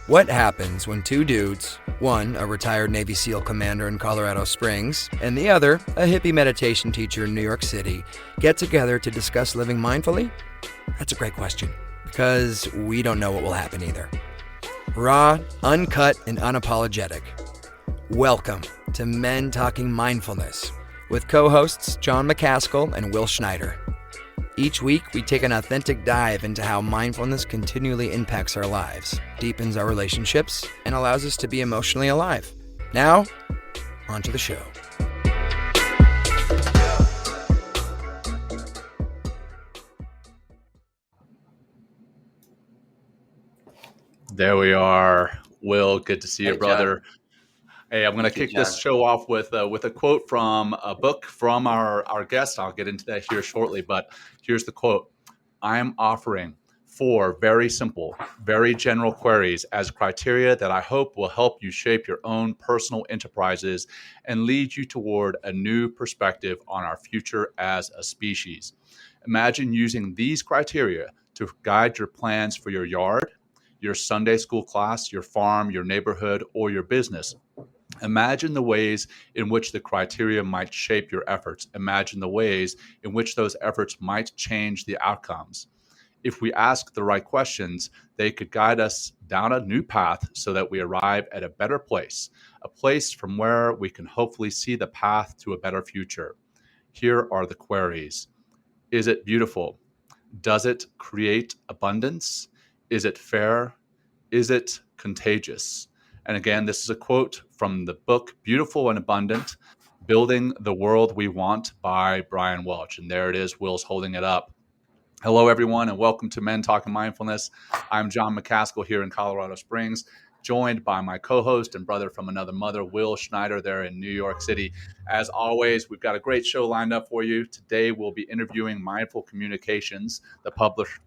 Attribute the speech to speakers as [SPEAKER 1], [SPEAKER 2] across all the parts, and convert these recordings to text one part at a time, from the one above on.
[SPEAKER 1] What happens when two dudes, one a retired Navy SEAL commander in Colorado Springs, and the other a hippie meditation teacher in New York City, get together to discuss living mindfully? That's a great question, because we don't know what will happen either. Raw, uncut, and unapologetic. Welcome to Men Talking Mindfulness, with co-hosts John McCaskill and Will Schneider. Each week, we take an authentic dive into how mindfulness continually impacts our lives, deepens our relationships, and allows us to be emotionally alive. Now, on to the show.
[SPEAKER 2] There we are. Will, good to see you, brother.
[SPEAKER 3] John.
[SPEAKER 2] Hey, I'm going to kick this show off with a quote from a book from our guest. I'll get into that here shortly, but here's the quote. I'm offering 4 very simple, very general queries as criteria that I hope will help you shape your own personal enterprises and lead you toward a new perspective on our future as a species. Imagine using these criteria to guide your plans for your yard, your Sunday school class, your farm, your neighborhood, or your business. Imagine the ways in which the criteria might shape your efforts. Imagine the ways in which those efforts might change the outcomes. If we ask the right questions, they could guide us down a new path so that we arrive at a better place, a place from where we can hopefully see the path to a better future. Here are the queries. Is it beautiful? Does it create abundance? Is it fair? Is it contagious? And again, this is a quote from the book Beautiful and Abundant, Building the World We Want by Bryan Welch. And there it is. Will's holding it up. Hello, everyone, and welcome to Men Talking Mindfulness. I'm John McCaskill here in Colorado Springs, joined by my co-host and brother from another mother, Will Schneider, there in New York City. As always, we've got a great show lined up for you. Today, we'll be interviewing Mindful Communications, the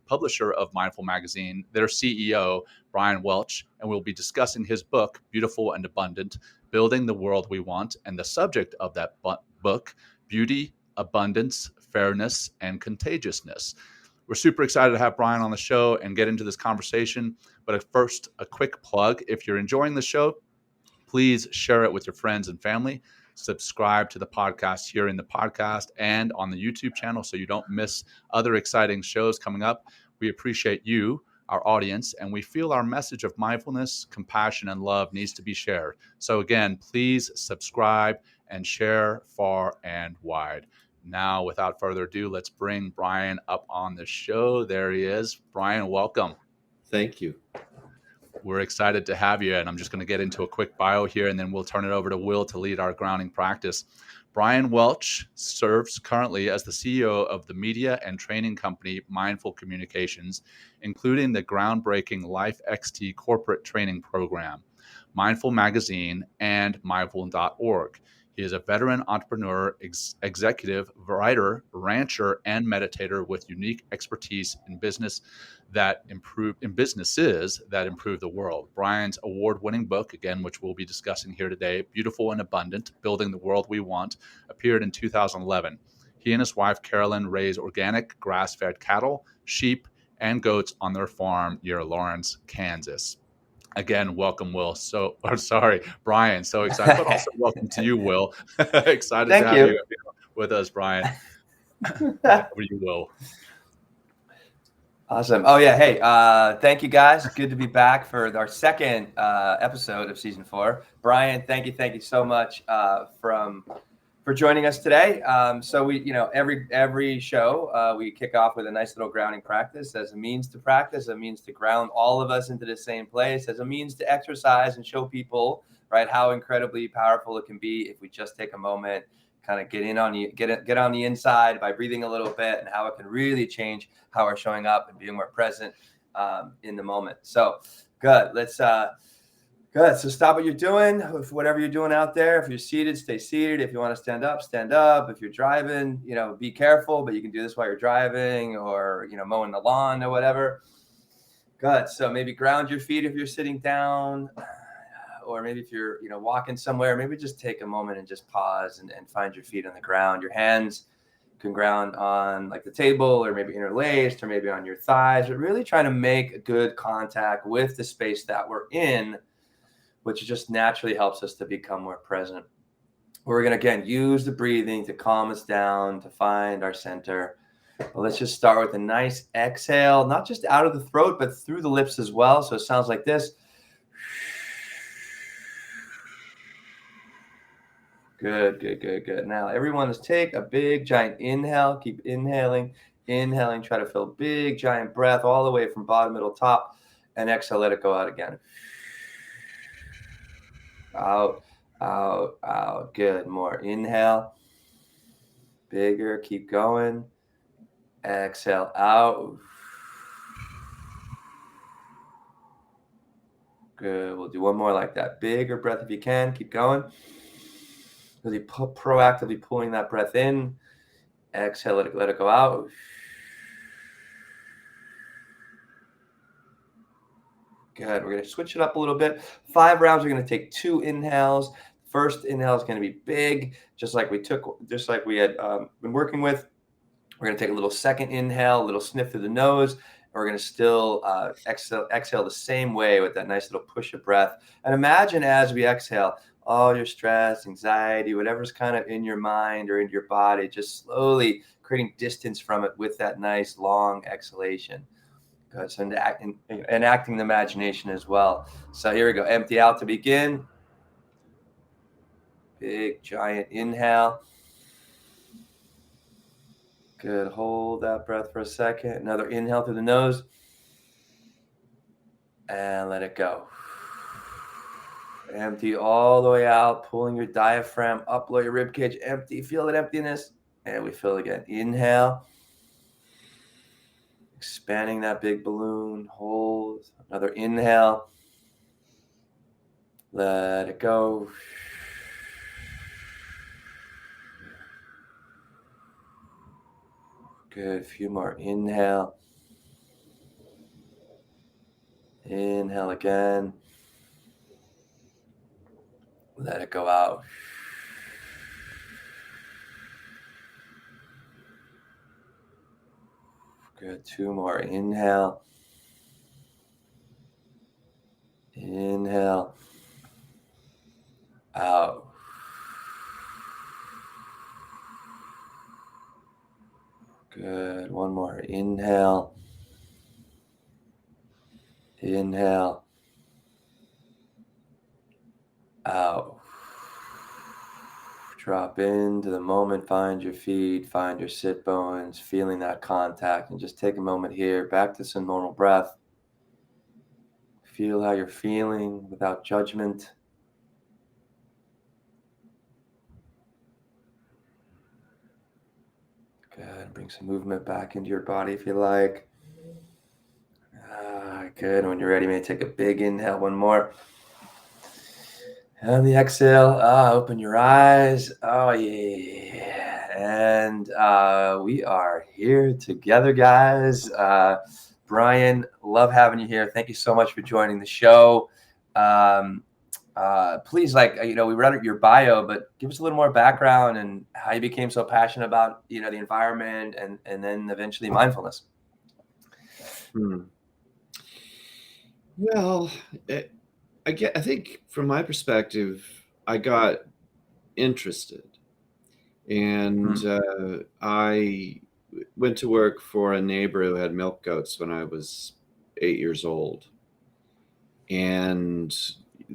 [SPEAKER 2] publisher of Mindful Magazine, their CEO, Bryan Welch, and we'll be discussing his book, Beautiful and Abundant, Building the World We Want, and the subject of that book, Beauty, Abundance, Fairness, and Contagiousness. We're super excited to have Bryan on the show and get into this conversation. But first, a quick plug. If you're enjoying the show, please share it with your friends and family. Subscribe to the podcast here in the podcast and on the YouTube channel so you don't miss other exciting shows coming up. We appreciate you, our audience, and we feel our message of mindfulness, compassion, and love needs to be shared. So again, please subscribe and share far and wide. Now, without further ado, let's bring Bryan up on the show. There he is. Bryan, welcome.
[SPEAKER 3] Thank you.
[SPEAKER 2] We're excited to have you. And I'm just going to get into a quick bio here, and then we'll turn it over to Will to lead our grounding practice. Bryan Welch serves currently as the CEO of the media and training company Mindful Communications, including the groundbreaking Life XT corporate training program, Mindful Magazine, and mindful.org. He is a veteran entrepreneur, executive, writer, rancher, and meditator with unique expertise in businesses that improve the world. Bryan's award-winning book, again, which we'll be discussing here today, Beautiful and Abundant, Building the World We Want, appeared in 2011. He and his wife, Carolyn, raise organic, grass-fed cattle, sheep, and goats on their farm near Lawrence, Kansas. Again, welcome, Will. Bryan. So excited, but also welcome to you, Will. Excited to have you with us, Bryan. Over you, Will.
[SPEAKER 4] Awesome. Oh, yeah. Hey, thank you, guys. Good to be back for our second episode of season 4. Bryan, thank you so much for joining us today. So we, every show we kick off with a nice little grounding practice as a means to practice, a means to ground all of us into the same place, as a means to exercise and show people, right, how incredibly powerful it can be if we just take a moment, kind of get on the inside by breathing a little bit, and how it can really change how we're showing up and being more present in the moment. So good. Good. So stop what you're doing, whatever you're doing out there. If you're seated, stay seated. If you want to stand up, stand up. If you're driving, be careful, but you can do this while you're driving or, mowing the lawn or whatever. Good. So maybe ground your feet if you're sitting down, or maybe if you're, walking somewhere, maybe just take a moment and just pause and find your feet on the ground. Your hands can ground on like the table, or maybe interlaced, or maybe on your thighs, but really trying to make a good contact with the space that we're in, which just naturally helps us to become more present. We're going to, again, use the breathing to calm us down, to find our center. Well, let's just start with a nice exhale, not just out of the throat, but through the lips as well. So it sounds like this. Good, good, good, good. Now, everyone, let's take a big, giant inhale. Keep inhaling, inhaling. Try to feel big, giant breath all the way from bottom, middle, top. And exhale, let it go out again. Out, out, out. Good. More. Inhale. Bigger. Keep going. Exhale out. Good. We'll do one more like that. Bigger breath if you can. Keep going. Really proactively pulling that breath in. Exhale, let it go out. Good. We're going to switch it up a little bit. 5 rounds. We're going to take 2 inhales. First inhale is going to be big, just like we had been working with. We're going to take a little second inhale, a little sniff through the nose. And we're going to still exhale the same way with that nice little push of breath. And imagine as we exhale, all your stress, anxiety, whatever's kind of in your mind or in your body, just slowly creating distance from it with that nice long exhalation. Good. So enacting the imagination as well. So here we go. Empty out to begin. Big, giant inhale. Good. Hold that breath for a second. Another inhale through the nose. And let it go. Empty all the way out, pulling your diaphragm up, lower your rib cage. Empty. Feel that emptiness. And we fill again. Inhale. Expanding that big balloon. Hold. Another inhale. Let it go. Good. A few more. Inhale. Inhale again. Let it go out. Good. 2 more. Inhale. Inhale. Out. Good. 1 more. Inhale. Inhale. Out. Drop into the moment. Find your feet. Find your sit bones. Feeling that contact. And just take a moment here. Back to some normal breath. Feel how you're feeling without judgment. Good. Bring some movement back into your body if you like. Good. When you're ready, you may take a big inhale. 1 more. And the exhale. Open your eyes. Oh, yeah. And we are here together, guys. Bryan, love having you here. Thank you so much for joining the show. Please, we read your bio, but give us a little more background and how you became so passionate about, the environment and then eventually mindfulness.
[SPEAKER 3] Well, I think from my perspective, I got interested, and I went to work for a neighbor who had milk goats when I was 8 years old, and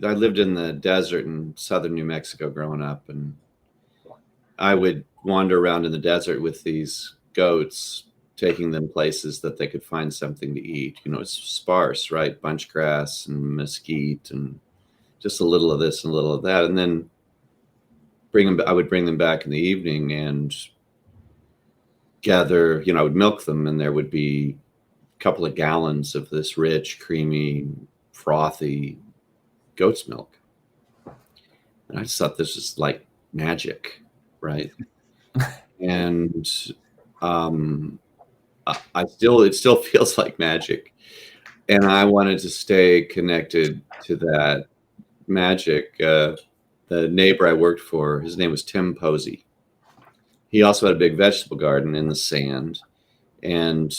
[SPEAKER 3] I lived in the desert in southern New Mexico growing up, and I would wander around in the desert with these goats, taking them places that they could find something to eat. It's sparse, right? Bunch grass and mesquite and just a little of this and a little of that. And then I would bring them back in the evening and gather, I would milk them, and there would be a couple of gallons of this rich, creamy, frothy goat's milk. And I just thought this was like magic, right? And it still feels like magic, and I wanted to stay connected to that magic. The neighbor I worked for, his name was Tim Posey, he also had a big vegetable garden in the sand, and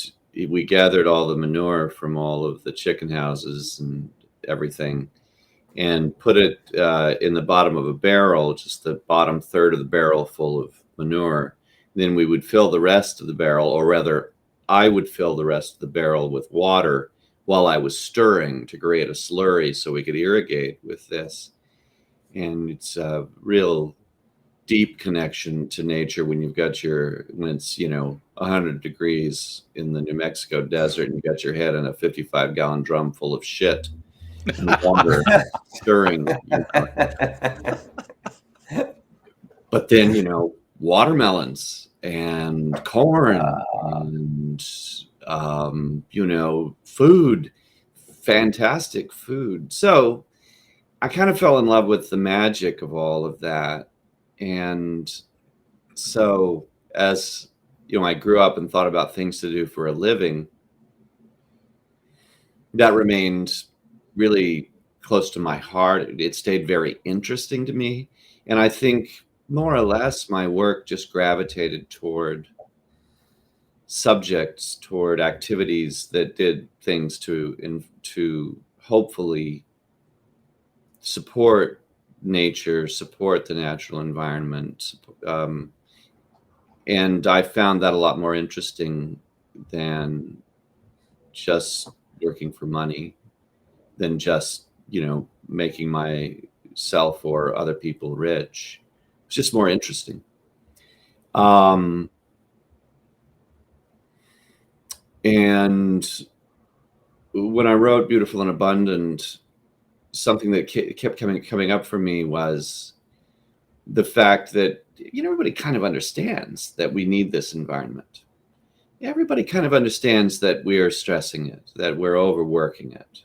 [SPEAKER 3] we gathered all the manure from all of the chicken houses and everything and put it in the bottom of a barrel, just the bottom third of the barrel full of manure. Then we would fill the rest of the barrel, or rather, I would fill the rest of the barrel with water while I was stirring to create a slurry so we could irrigate with this. And it's a real deep connection to nature when when it's 100 degrees in the New Mexico desert and you got your head in a 55-gallon drum full of shit and water stirring. But then watermelons and corn and food, fantastic food. So I kind of fell in love with the magic of all of that. And so as I grew up and thought about things to do for a living, that remained really close to my heart. It stayed very interesting to me. And I think more or less my work just gravitated toward subjects, toward activities that did things to hopefully support nature, support the natural environment. And I found that a lot more interesting than just working for money, than just, making myself or other people rich. It's just more interesting. And when I wrote Beautiful and Abundant, something that kept coming up for me was the fact that everybody kind of understands that we need this environment. Everybody kind of understands that we're stressing it, that we're overworking it,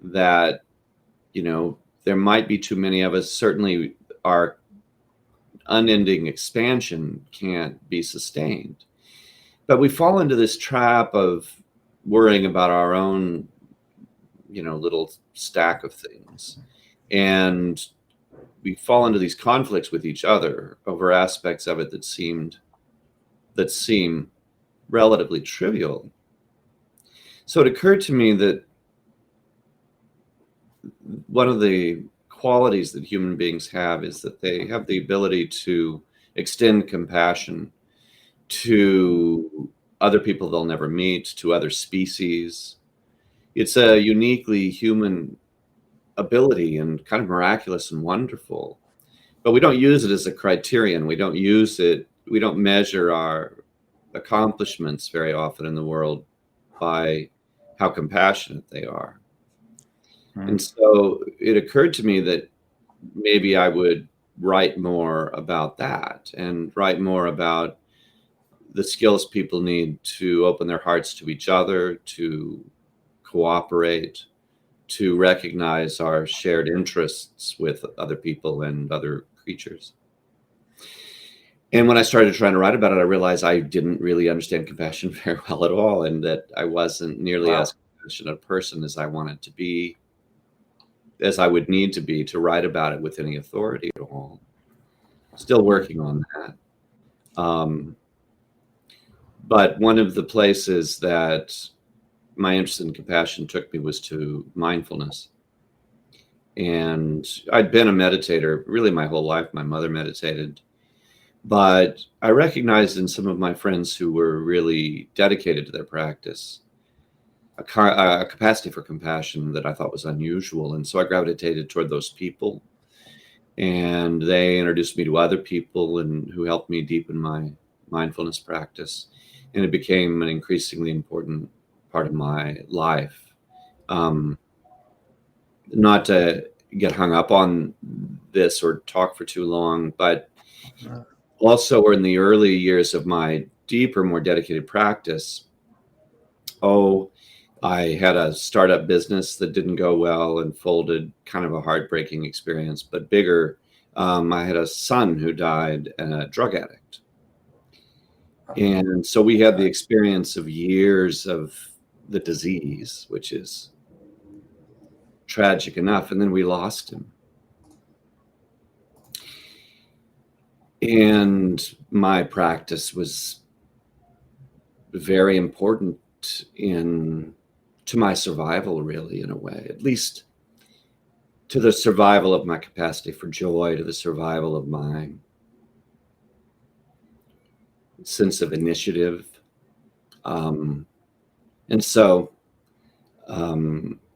[SPEAKER 3] that there might be too many of us. Certainly our unending expansion can't be sustained, but we fall into this trap of worrying about our own little stack of things, and we fall into these conflicts with each other over aspects of it that seem relatively trivial. So it occurred to me that one of the qualities that human beings have is that they have the ability to extend compassion to other people they'll never meet, to other species. It's a uniquely human ability and kind of miraculous and wonderful, but we don't use it as a criterion. We don't measure our accomplishments very often in the world by how compassionate they are. And so it occurred to me that maybe I would write more about that and write more about the skills people need to open their hearts to each other, to cooperate, to recognize our shared interests with other people and other creatures. And when I started trying to write about it, I realized I didn't really understand compassion very well at all, and that I wasn't nearly as compassionate a person as I wanted to be, as I would need to be to write about it with any authority at all. Still working on that. But one of the places that my interest in compassion took me was to mindfulness. And I'd been a meditator really my whole life. My mother meditated. But I recognized in some of my friends who were really dedicated to their practice a capacity for compassion that I thought was unusual. And so I gravitated toward those people. And they introduced me to other people and who helped me deepen my mindfulness practice. And it became an increasingly important part of my life. Not to get hung up on this or talk for too long, but also in the early years of my deeper, more dedicated practice, I had a startup business that didn't go well and folded, kind of a heartbreaking experience, but bigger. I had a son who died, a drug addict. And so we had the experience of years of the disease, which is tragic enough. And then we lost him. And my practice was very important to my survival, really, in a way, at least to the survival of my capacity for joy, to the survival of my sense of initiative. And so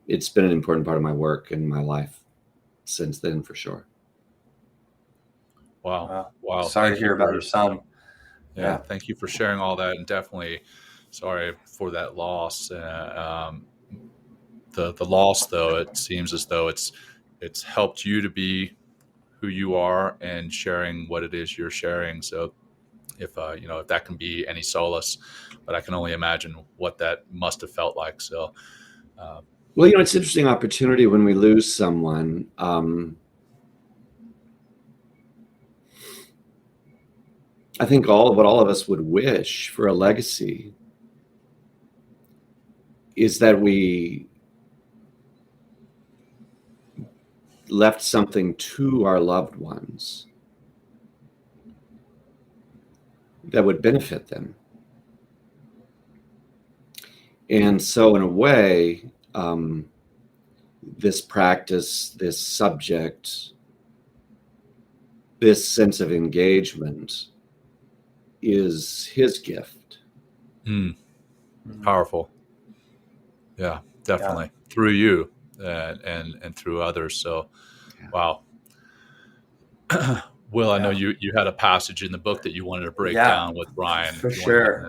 [SPEAKER 3] it's been an important part of my work and my life since then, for sure.
[SPEAKER 2] Wow.
[SPEAKER 4] Sorry to hear about your son.
[SPEAKER 2] Yeah, thank you for sharing all that, and definitely sorry for that loss. The loss, though, it seems as though it's helped you to be who you are and sharing what it is you're sharing. So if if that can be any solace, but I can only imagine what that must have felt like. So
[SPEAKER 3] well, it's an interesting opportunity when we lose someone. I think what all of us would wish for a legacy is that we left something to our loved ones that would benefit them. And so in a way, this practice, this subject, this sense of engagement is his gift.
[SPEAKER 2] Powerful. Yeah, definitely. Through you and through others. So, wow. Will, I know you had a passage in the book that you wanted to break down with Bryan.
[SPEAKER 4] For sure.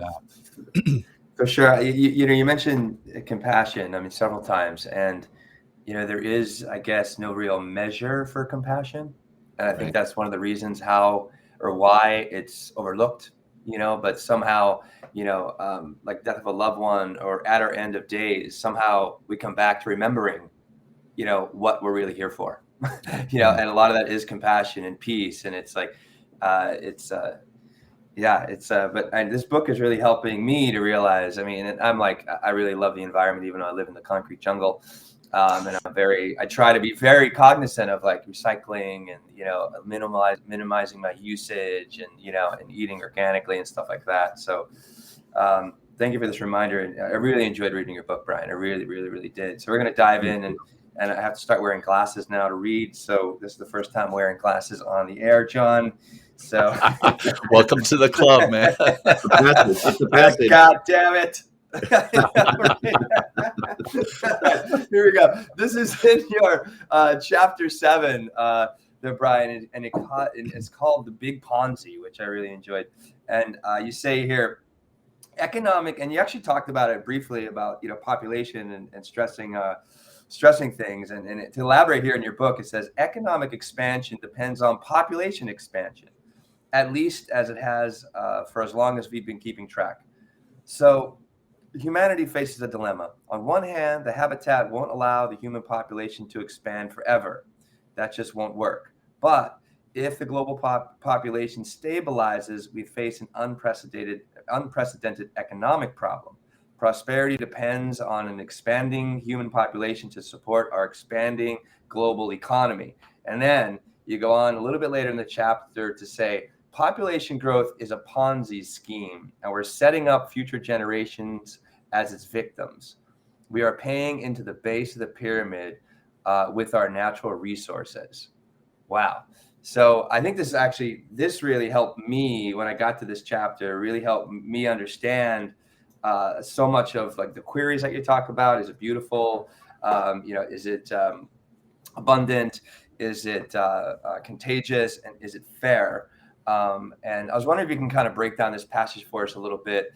[SPEAKER 4] For sure. You mentioned compassion, several times. And, there is, I guess, no real measure for compassion. And I think that's one of the reasons why it's overlooked, but somehow, like death of a loved one or at our end of days, somehow we come back to remembering, what we're really here for, and a lot of that is compassion and peace. And it's like, but this book is really helping me to realize, I'm like, I really love the environment, even though I live in the concrete jungle. And I try to be very cognizant of like recycling and, minimizing my usage and, and eating organically and stuff like that. So, thank you for this reminder. And I really enjoyed reading your book, Bryan. I really, really, really did. So we're going to dive in and I have to start wearing glasses now to read. So this is the first time wearing glasses on the air, Jon. So
[SPEAKER 2] welcome to the club, man.
[SPEAKER 4] God damn it. Here we go. This is in your chapter 7, there, Bryan, and it's called The Big Ponzi, which I really enjoyed. And you say here, economic, and you actually talked about it briefly about population and stressing things. And to elaborate here in your book, it says economic expansion depends on population expansion, at least as it has for as long as we've been keeping track. So humanity faces a dilemma. On one hand, the habitat won't allow the human population to expand forever. That just won't work. But if the global population stabilizes, we face an unprecedented economic problem. Prosperity depends on an expanding human population to support our expanding global economy. And then you go on a little bit later in the chapter to say, population growth is a Ponzi scheme, and we're setting up future generations as its victims. We are paying into the base of the pyramid with our natural resources. Wow. So I think this really helped me when I got to this chapter, really helped me understand so much of like the queries that you talk about. Is it beautiful? Is it abundant? Is it contagious? And is it fair? And I was wondering if you can kind of break down this passage for us a little bit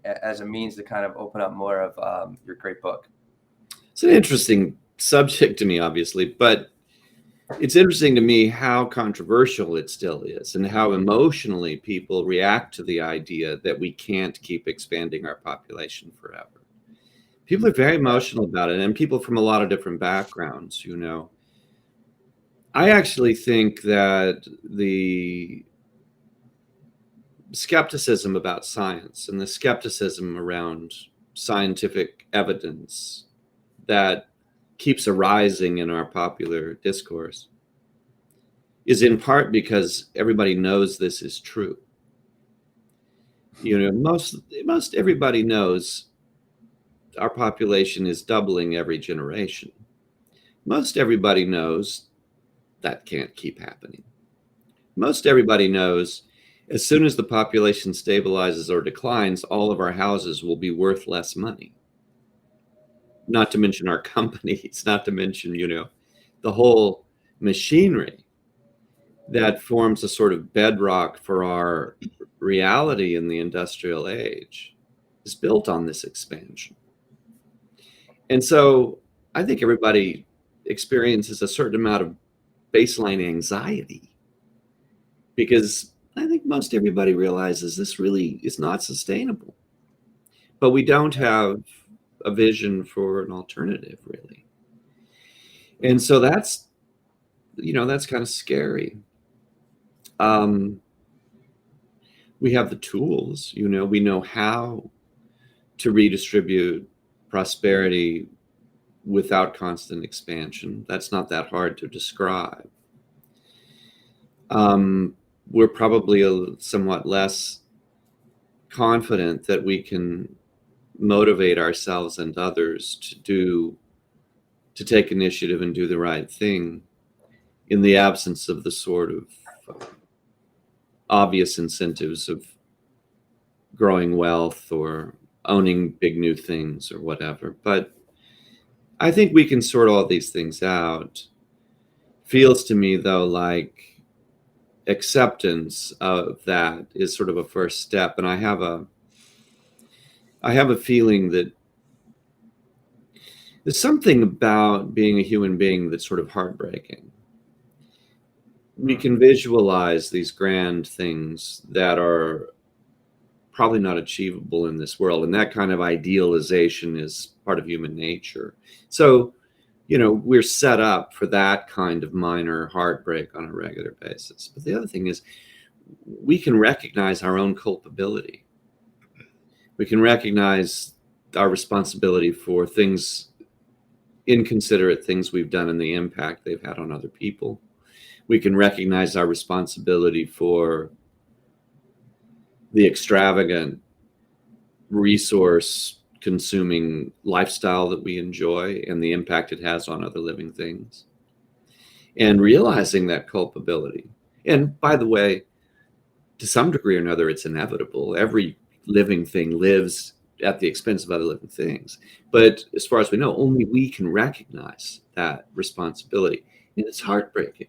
[SPEAKER 4] as a means to kind of open up more of your great book.
[SPEAKER 3] It's an interesting subject to me, obviously, but it's interesting to me how controversial it still is and how emotionally people react to the idea that we can't keep expanding our population forever. People are very emotional about it, and people from a lot of different backgrounds, I actually think that the skepticism about science and the skepticism around scientific evidence that keeps arising in our popular discourse is in part because everybody knows this is true. Most everybody knows our population is doubling every generation. Most everybody knows that can't keep happening. Most everybody knows as soon as the population stabilizes or declines, all of our houses will be worth less money. Not to mention our companies, not to mention, the whole machinery that forms a sort of bedrock for our reality in the industrial age is built on this expansion. And so I think everybody experiences a certain amount of baseline anxiety, because I think most everybody realizes this really is not sustainable. But we don't have a vision for an alternative, really. And so that's kind of scary. We have the tools, we know how to redistribute prosperity without constant expansion. That's not that hard to describe. We're probably somewhat less confident that we can motivate ourselves and others to take initiative and do the right thing in the absence of the sort of obvious incentives of growing wealth or owning big new things or whatever. But I think we can sort all these things out. Feels to me, though, like acceptance of that is sort of a first step. And I have a feeling that there's something about being a human being that's sort of heartbreaking. We can visualize these grand things that are probably not achievable in this world. And that kind of idealization is part of human nature. So, we're set up for that kind of minor heartbreak on a regular basis. But the other thing is, we can recognize our own culpability. We can recognize our responsibility for inconsiderate things we've done and the impact they've had on other people. We can recognize our responsibility for the extravagant resource consuming lifestyle that we enjoy and the impact it has on other living things, and realizing that culpability. And by the way, to some degree or another, it's inevitable. Every living thing lives at the expense of other living things. But as far as we know, only we can recognize that responsibility. And it's heartbreaking.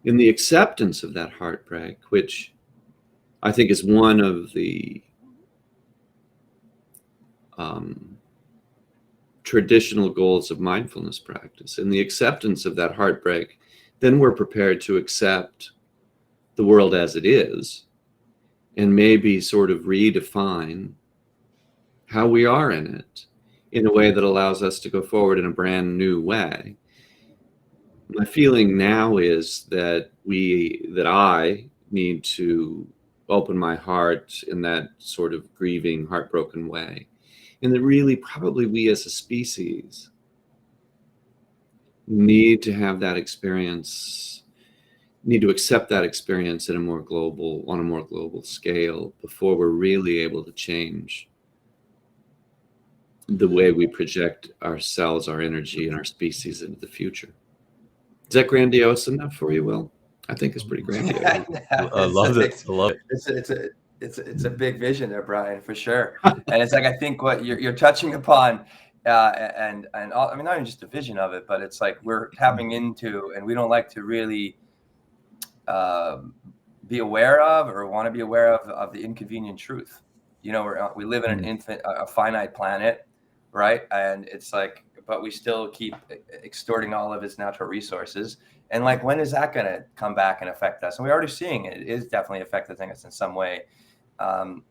[SPEAKER 3] In the acceptance of that heartbreak, which I think is one of the traditional goals of mindfulness practice, in the acceptance of that heartbreak, then we're prepared to accept the world as it is and maybe sort of redefine how we are in it in a way that allows us to go forward in a brand new way. My feeling now is that I need to open my heart in that sort of grieving, heartbroken way. And that really probably we as a species need to have that experience, need to accept that experience on a more global scale before we're really able to change the way we project ourselves, our energy, and our species into the future. Is that grandiose enough for you, Will? I think it's pretty grandiose.
[SPEAKER 2] I love it. I love
[SPEAKER 4] it. It's a big vision there, Bryan, for sure. And it's like, I think what you're touching upon, and all, I mean, not even just a vision of it, but it's like we're tapping into, and we don't like to really be aware of or want to be aware of the inconvenient truth. We live in a finite planet, right? And it's like, but we still keep extorting all of its natural resources. And like, when is that going to come back and affect us? And we're already seeing it. It is definitely affecting us in some way. And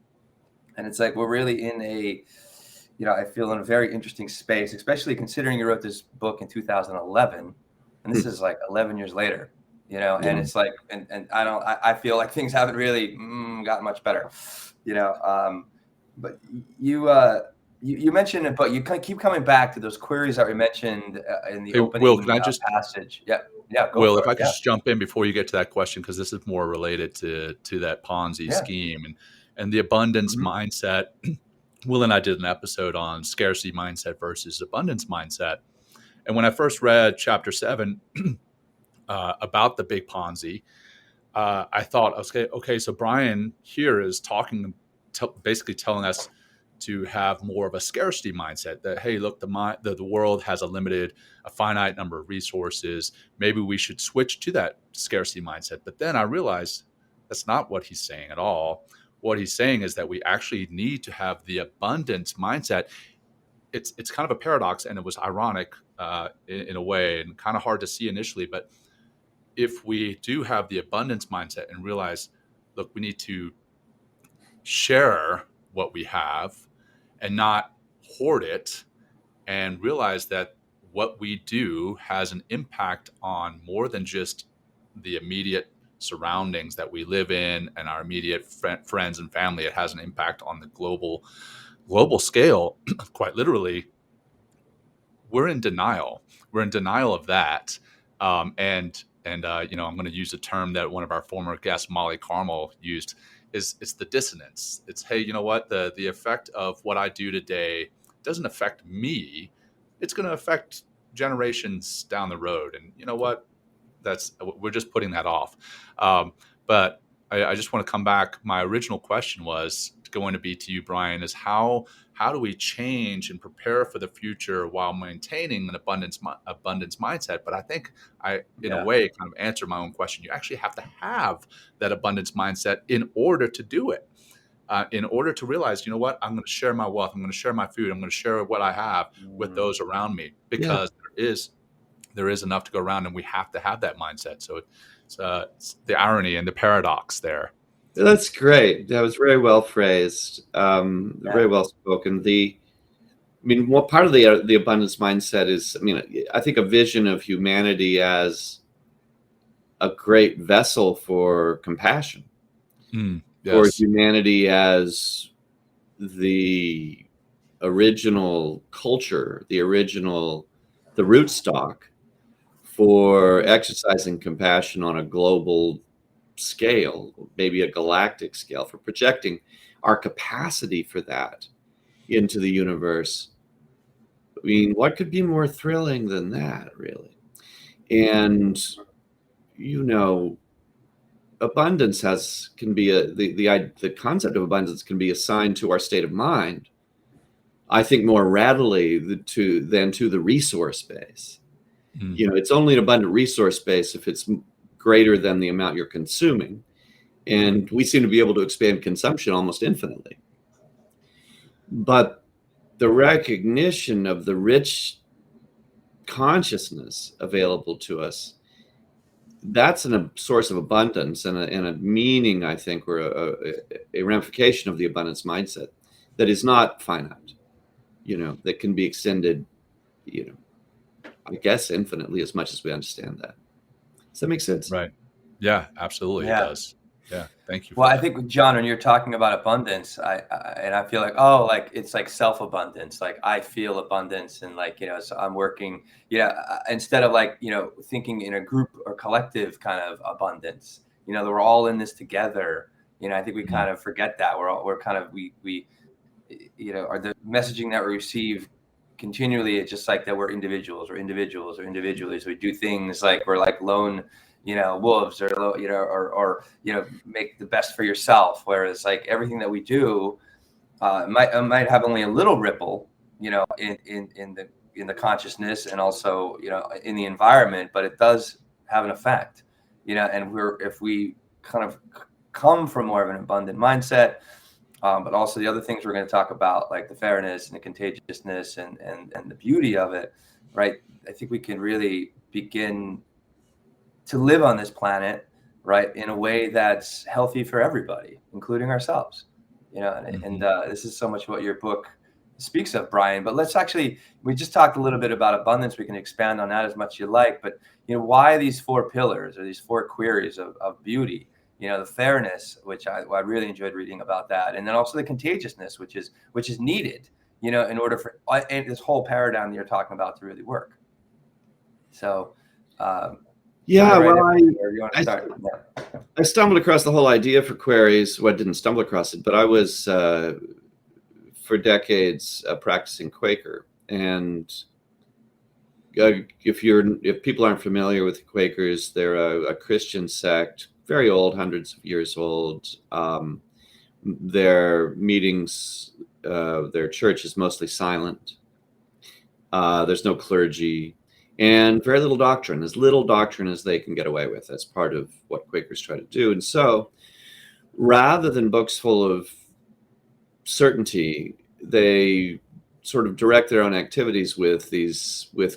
[SPEAKER 4] it's like, we're really in I feel in a very interesting space, especially considering you wrote this book in 2011. And this is like 11 years later, and it's like, and I feel like things haven't really gotten much better, but you You mentioned it, but you keep coming back to those queries that we mentioned in the opening
[SPEAKER 2] Will, can I just
[SPEAKER 4] passage. Yeah, go
[SPEAKER 2] Will,
[SPEAKER 4] for
[SPEAKER 2] if
[SPEAKER 4] it.
[SPEAKER 2] I could just jump in before you get to that question, because this is more related to that Ponzi scheme and the abundance mindset. Will and I did an episode on scarcity mindset versus abundance mindset. And when I first read chapter 7 about the big Ponzi, I thought, okay, so Bryan here is basically telling us to have more of a scarcity mindset that, hey, look, the world has a finite number of resources. Maybe we should switch to that scarcity mindset. But then I realized that's not what he's saying at all. What he's saying is that we actually need to have the abundance mindset. It's kind of a paradox, and it was ironic in a way, and kind of hard to see initially. But if we do have the abundance mindset and realize, look, we need to share what we have and not hoard it, and realize that what we do has an impact on more than just the immediate surroundings that we live in and our immediate friends and family. It has an impact on the global scale. Quite literally, we're in denial. We're in denial of that. And I'm going to use a term that one of our former guests, Molly Carmel, used. It's the dissonance. It's, hey, you know what? The effect of what I do today doesn't affect me. It's going to affect generations down the road. And you know what? We're just putting that off. But I just want to come back. My original question was going to be to you, Bryan, is how do we change and prepare for the future while maintaining an abundance mindset? But I think in a way, kind of answer my own question. You actually have to have that abundance mindset in order to do it. In order to realize, you know what, I'm going to share my wealth. I'm going to share my food. I'm going to share what I have with those around me, because there is enough to go around, and we have to have that mindset. So it's the irony and the paradox there.
[SPEAKER 3] That's great. That was very well phrased, very well spoken. What part of the abundance mindset is, I think a vision of humanity as a great vessel for compassion, or humanity as the original culture, the rootstock for exercising compassion on a global scale, maybe a galactic scale, for projecting our capacity for that into the universe. What could be more thrilling than that, really? And abundance can be the concept of abundance can be assigned to our state of mind, I think, more readily than to the resource base. It's only an abundant resource base if it's greater than the amount you're consuming. And we seem to be able to expand consumption almost infinitely. But the recognition of the rich consciousness available to us, that's a source of abundance and a meaning, I think, or a ramification of the abundance mindset that is not finite, that can be extended, I guess, infinitely, as much as we understand that. Does that make sense?
[SPEAKER 2] Right. Yeah, absolutely. It does. Yeah. Thank you.
[SPEAKER 4] Well, I think, John, when you're talking about abundance, I feel like, it's like self-abundance. Like I feel abundance, and so I'm working, instead of thinking in a group or collective kind of abundance, that we're all in this together. I think we kind of forget that we're kind of, we or the messaging that we receive continually, it's just like that we're individuals. We do things like we're like lone, wolves, or make the best for yourself. Whereas like everything that we do might have only a little ripple, in the consciousness and also, in the environment, but it does have an effect, and if we kind of come from more of an abundant mindset, but also the other things we're going to talk about, like the fairness and the contagiousness and the beauty of it, right? I think we can really begin to live on this planet, right, in a way that's healthy for everybody, including ourselves, and this is so much what your book speaks of, Bryan. But we just talked a little bit about abundance. We can expand on that as much as you like, but why these 4 pillars or these 4 queries of beauty? The fairness, which I really enjoyed reading about that, and then also the contagiousness, which is needed. you know, in order for this whole paradigm that you're talking about to really work. So,
[SPEAKER 3] yeah,
[SPEAKER 4] right,
[SPEAKER 3] well,
[SPEAKER 4] you want to start?
[SPEAKER 3] I stumbled across the whole idea for queries. Well, I didn't stumble across it, but I was for decades practicing Quaker. And if people aren't familiar with the Quakers, they're a Christian sect, very old, hundreds of years old. Their meetings, their church is mostly silent. There's no clergy, and very little doctrine, as little doctrine as they can get away with. That's part of what Quakers try to do. And so rather than books full of certainty, they sort of direct their own activities with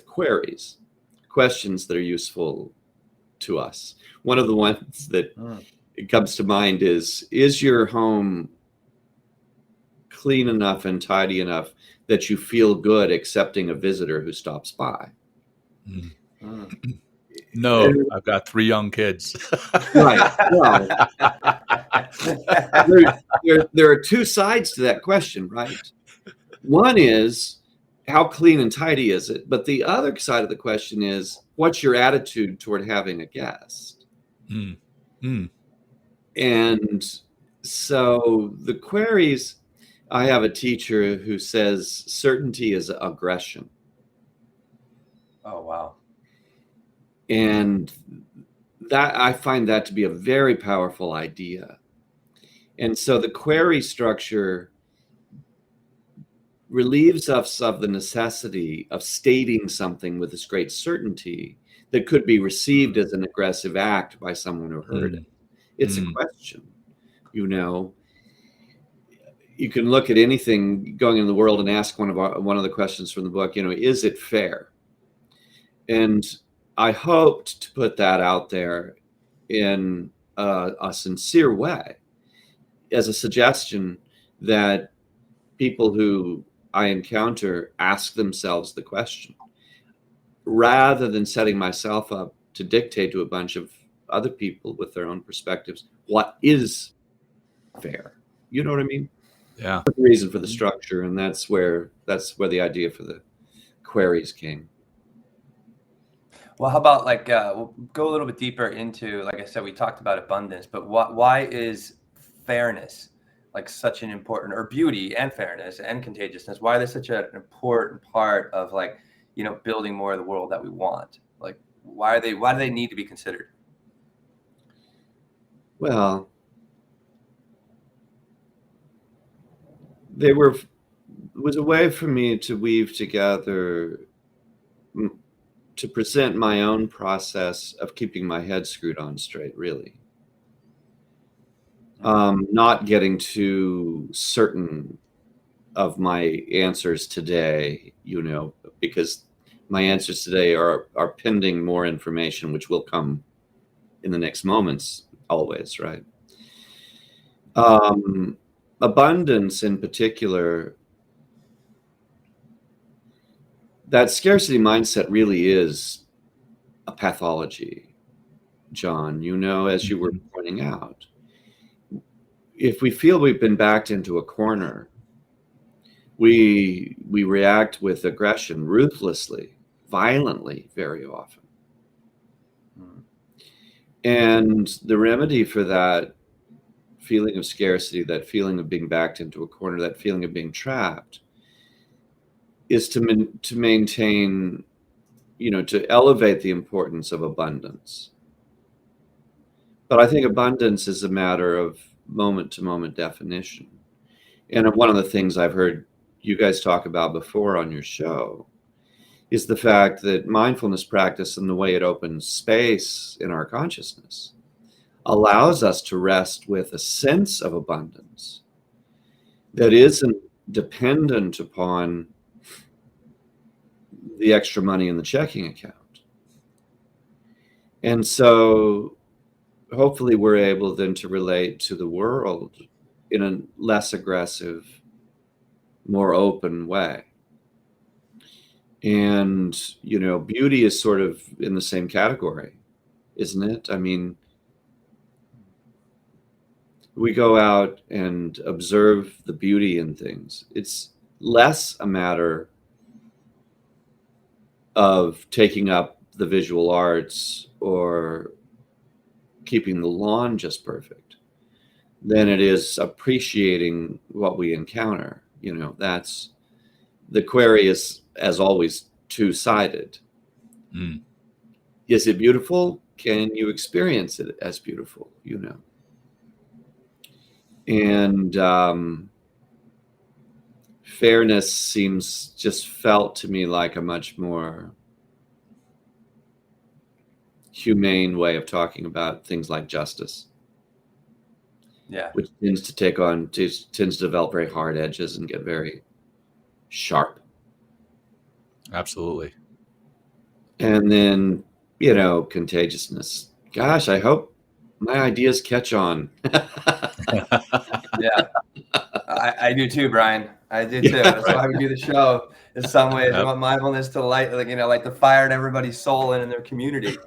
[SPEAKER 3] queries, questions that are useful to us. One of the ones that comes to mind is your home clean enough and tidy enough that you feel good accepting a visitor who stops by?
[SPEAKER 2] No, I've got 3 young kids.
[SPEAKER 3] Right. Well, there are 2 sides to that question, right? One is, how clean and tidy is it? But the other side of the question is, what's your attitude toward having a guest? And so the queries, I have a teacher who says certainty is aggression.
[SPEAKER 4] Oh, wow.
[SPEAKER 3] And that, I find that to be a very powerful idea. And so the query structure relieves us of the necessity of stating something with this great certainty that could be received as an aggressive act by someone who heard it. It's a question, you know. You can look at anything going in the world and ask one of the questions from the book, you know, is it fair? And I hoped to put that out there in a sincere way as a suggestion that people who I encounter ask themselves the question, rather than setting myself up to dictate to a bunch of other people with their own perspectives what is fair. You know what I mean?
[SPEAKER 2] Yeah.
[SPEAKER 3] That's the reason for the structure, and that's where the idea for the queries came.
[SPEAKER 4] Well, how about we'll go a little bit deeper into, like I said, we talked about abundance, but why is fairness such an important, or beauty and fairness and contagiousness? Why are they such an important part of building more of the world that we want? Why do they need to be considered?
[SPEAKER 3] Well, it was a way for me to weave together, to present my own process of keeping my head screwed on straight, really. Not getting too certain of my answers today, you know, because my answers today are pending more information, which will come in the next moments, always, right? Abundance in particular, that scarcity mindset really is a pathology, John, you know, as you were pointing out. If we feel we've been backed into a corner, we react with aggression, ruthlessly, violently, very often. And the remedy for that feeling of scarcity, that feeling of being backed into a corner, that feeling of being trapped, is to maintain, you know, to elevate the importance of abundance. But I think abundance is a matter of moment-to-moment definition. And one of the things I've heard you guys talk about before on your show is the fact that mindfulness practice and the way it opens space in our consciousness allows us to rest with a sense of abundance that isn't dependent upon the extra money in the checking account. And so hopefully we're able then to relate to the world in a less aggressive, more open way. And, you know, beauty is sort of in the same category, isn't it? I mean, we go out and observe the beauty in things. It's less a matter of taking up the visual arts or keeping the lawn just perfect than it is appreciating what we encounter. That's the query is, as always, two-sided. Is it beautiful? Can you experience it as beautiful? And fairness felt to me like a much more humane way of talking about things like justice.
[SPEAKER 4] Yeah.
[SPEAKER 3] Which tends to develop very hard edges and get very sharp.
[SPEAKER 2] Absolutely.
[SPEAKER 3] And then, contagiousness. Gosh, I hope my ideas catch on.
[SPEAKER 4] Yeah. I do too, Bryan. I do too. That's why we do the show. In some ways, I want mindfulness to light the fire in everybody's soul and in their community.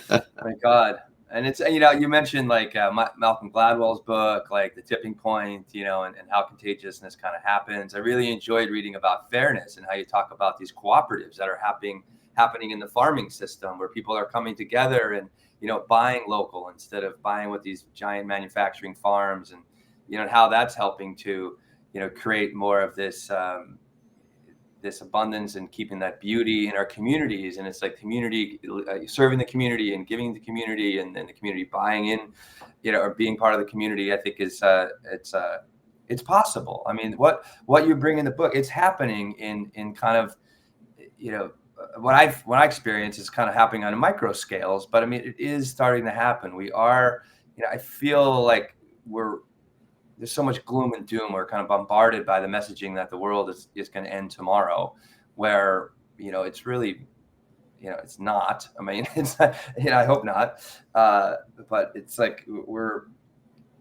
[SPEAKER 4] My God. And it's, you mentioned like Malcolm Gladwell's book, like The Tipping Point, and how contagiousness kind of happens. I really enjoyed reading about fairness and how you talk about these cooperatives that are happening in the farming system, where people are coming together and, buying local instead of buying with these giant manufacturing farms, and, and how that's helping to, create more of this abundance and keeping that beauty in our communities. And it's like community, serving the community and giving the community, and then the community buying in, or being part of the community. I think it's possible. I mean, what you bring in the book, it's happening in kind of, what I experience is kind of happening on a micro scales, but I mean, it is starting to happen. We are, I feel like there's so much gloom and doom. We're kind of bombarded by the messaging that the world is going to end tomorrow, where, it's really, it's not. I mean, it's not, I hope not. But it's like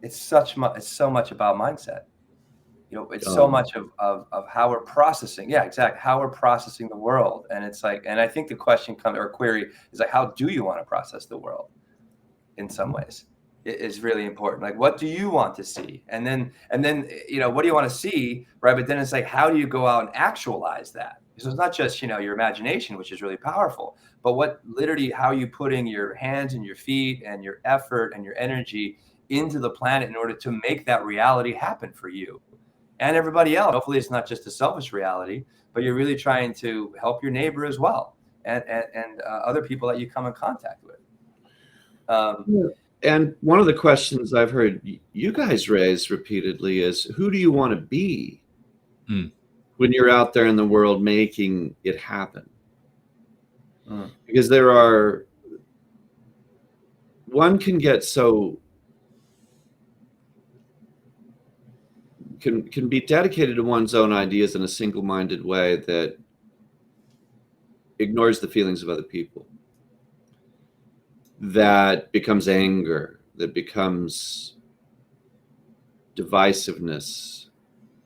[SPEAKER 4] it's so much about mindset. It's so much of how we're processing. Yeah, exactly. How we're processing the world. And it's like, and I think the question or query is like, how do you want to process the world in some ways? Is really important. Like, what do you want to see? And then, what do you want to see? Right. But then it's like, how do you go out and actualize that? So it's not just, your imagination, which is really powerful, but how are you putting your hands and your feet and your effort and your energy into the planet in order to make that reality happen for you and everybody else? Hopefully it's not just a selfish reality, but you're really trying to help your neighbor as well. And other people that you come in contact with.
[SPEAKER 3] And one of the questions I've heard you guys raise repeatedly is, who do you want to be when you're out there in the world making it happen? Because one can get can be dedicated to one's own ideas in a single-minded way that ignores the feelings of other people. That becomes anger, that becomes divisiveness,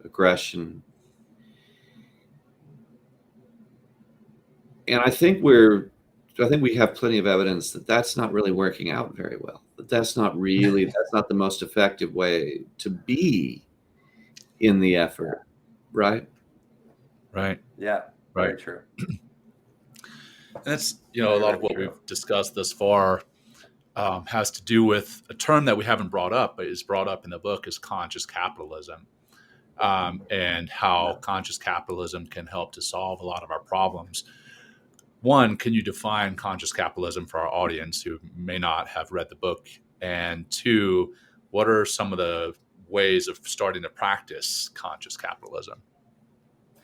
[SPEAKER 3] aggression. And I think we have plenty of evidence that that's not really working out very well. That's not the most effective way to be in the effort, right?
[SPEAKER 2] Right.
[SPEAKER 4] Yeah,
[SPEAKER 2] right.
[SPEAKER 4] Very true.
[SPEAKER 2] And that's, a lot of what we've discussed thus far has to do with a term that we haven't brought up, but is brought up in the book, is conscious capitalism, and how conscious capitalism can help to solve a lot of our problems. One, can you define conscious capitalism for our audience who may not have read the book? And two, what are some of the ways of starting to practice conscious capitalism?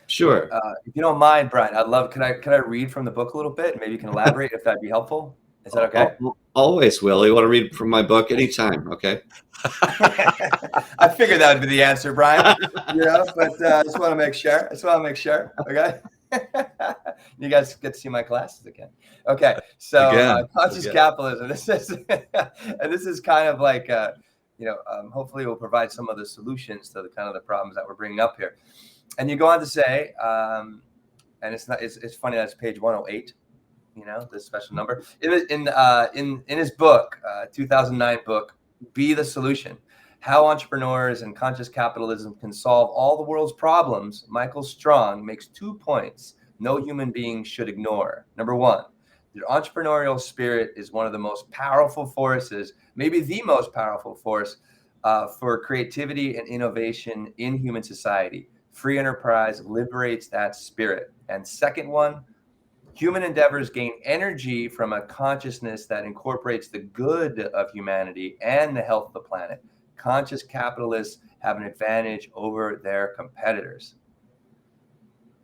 [SPEAKER 3] Sure.
[SPEAKER 4] If you don't mind, Bryan, I'd love. Can I read from the book a little bit? Maybe you can elaborate if that'd be helpful. Is that okay?
[SPEAKER 3] Always, Will. You want to read from my book anytime? Okay.
[SPEAKER 4] I figured that would be the answer, Bryan. But I just want to make sure. Okay. You guys get to see my classes again. Okay. So conscious capitalism. This is kind of like hopefully we'll provide some of the solutions to the kind of the problems that we're bringing up here. And you go on to say, and it's funny, that's page 108, this special number in his book, 2009 book, Be the Solution. How entrepreneurs and conscious capitalism can solve all the world's problems, Michael Strong makes 2 points no human being should ignore. Number one, the entrepreneurial spirit is one of the most powerful forces, maybe the most powerful force for creativity and innovation in human society. Free enterprise liberates that spirit. And second one, human endeavors gain energy from a consciousness that incorporates the good of humanity and the health of the planet. Conscious capitalists have an advantage over their competitors.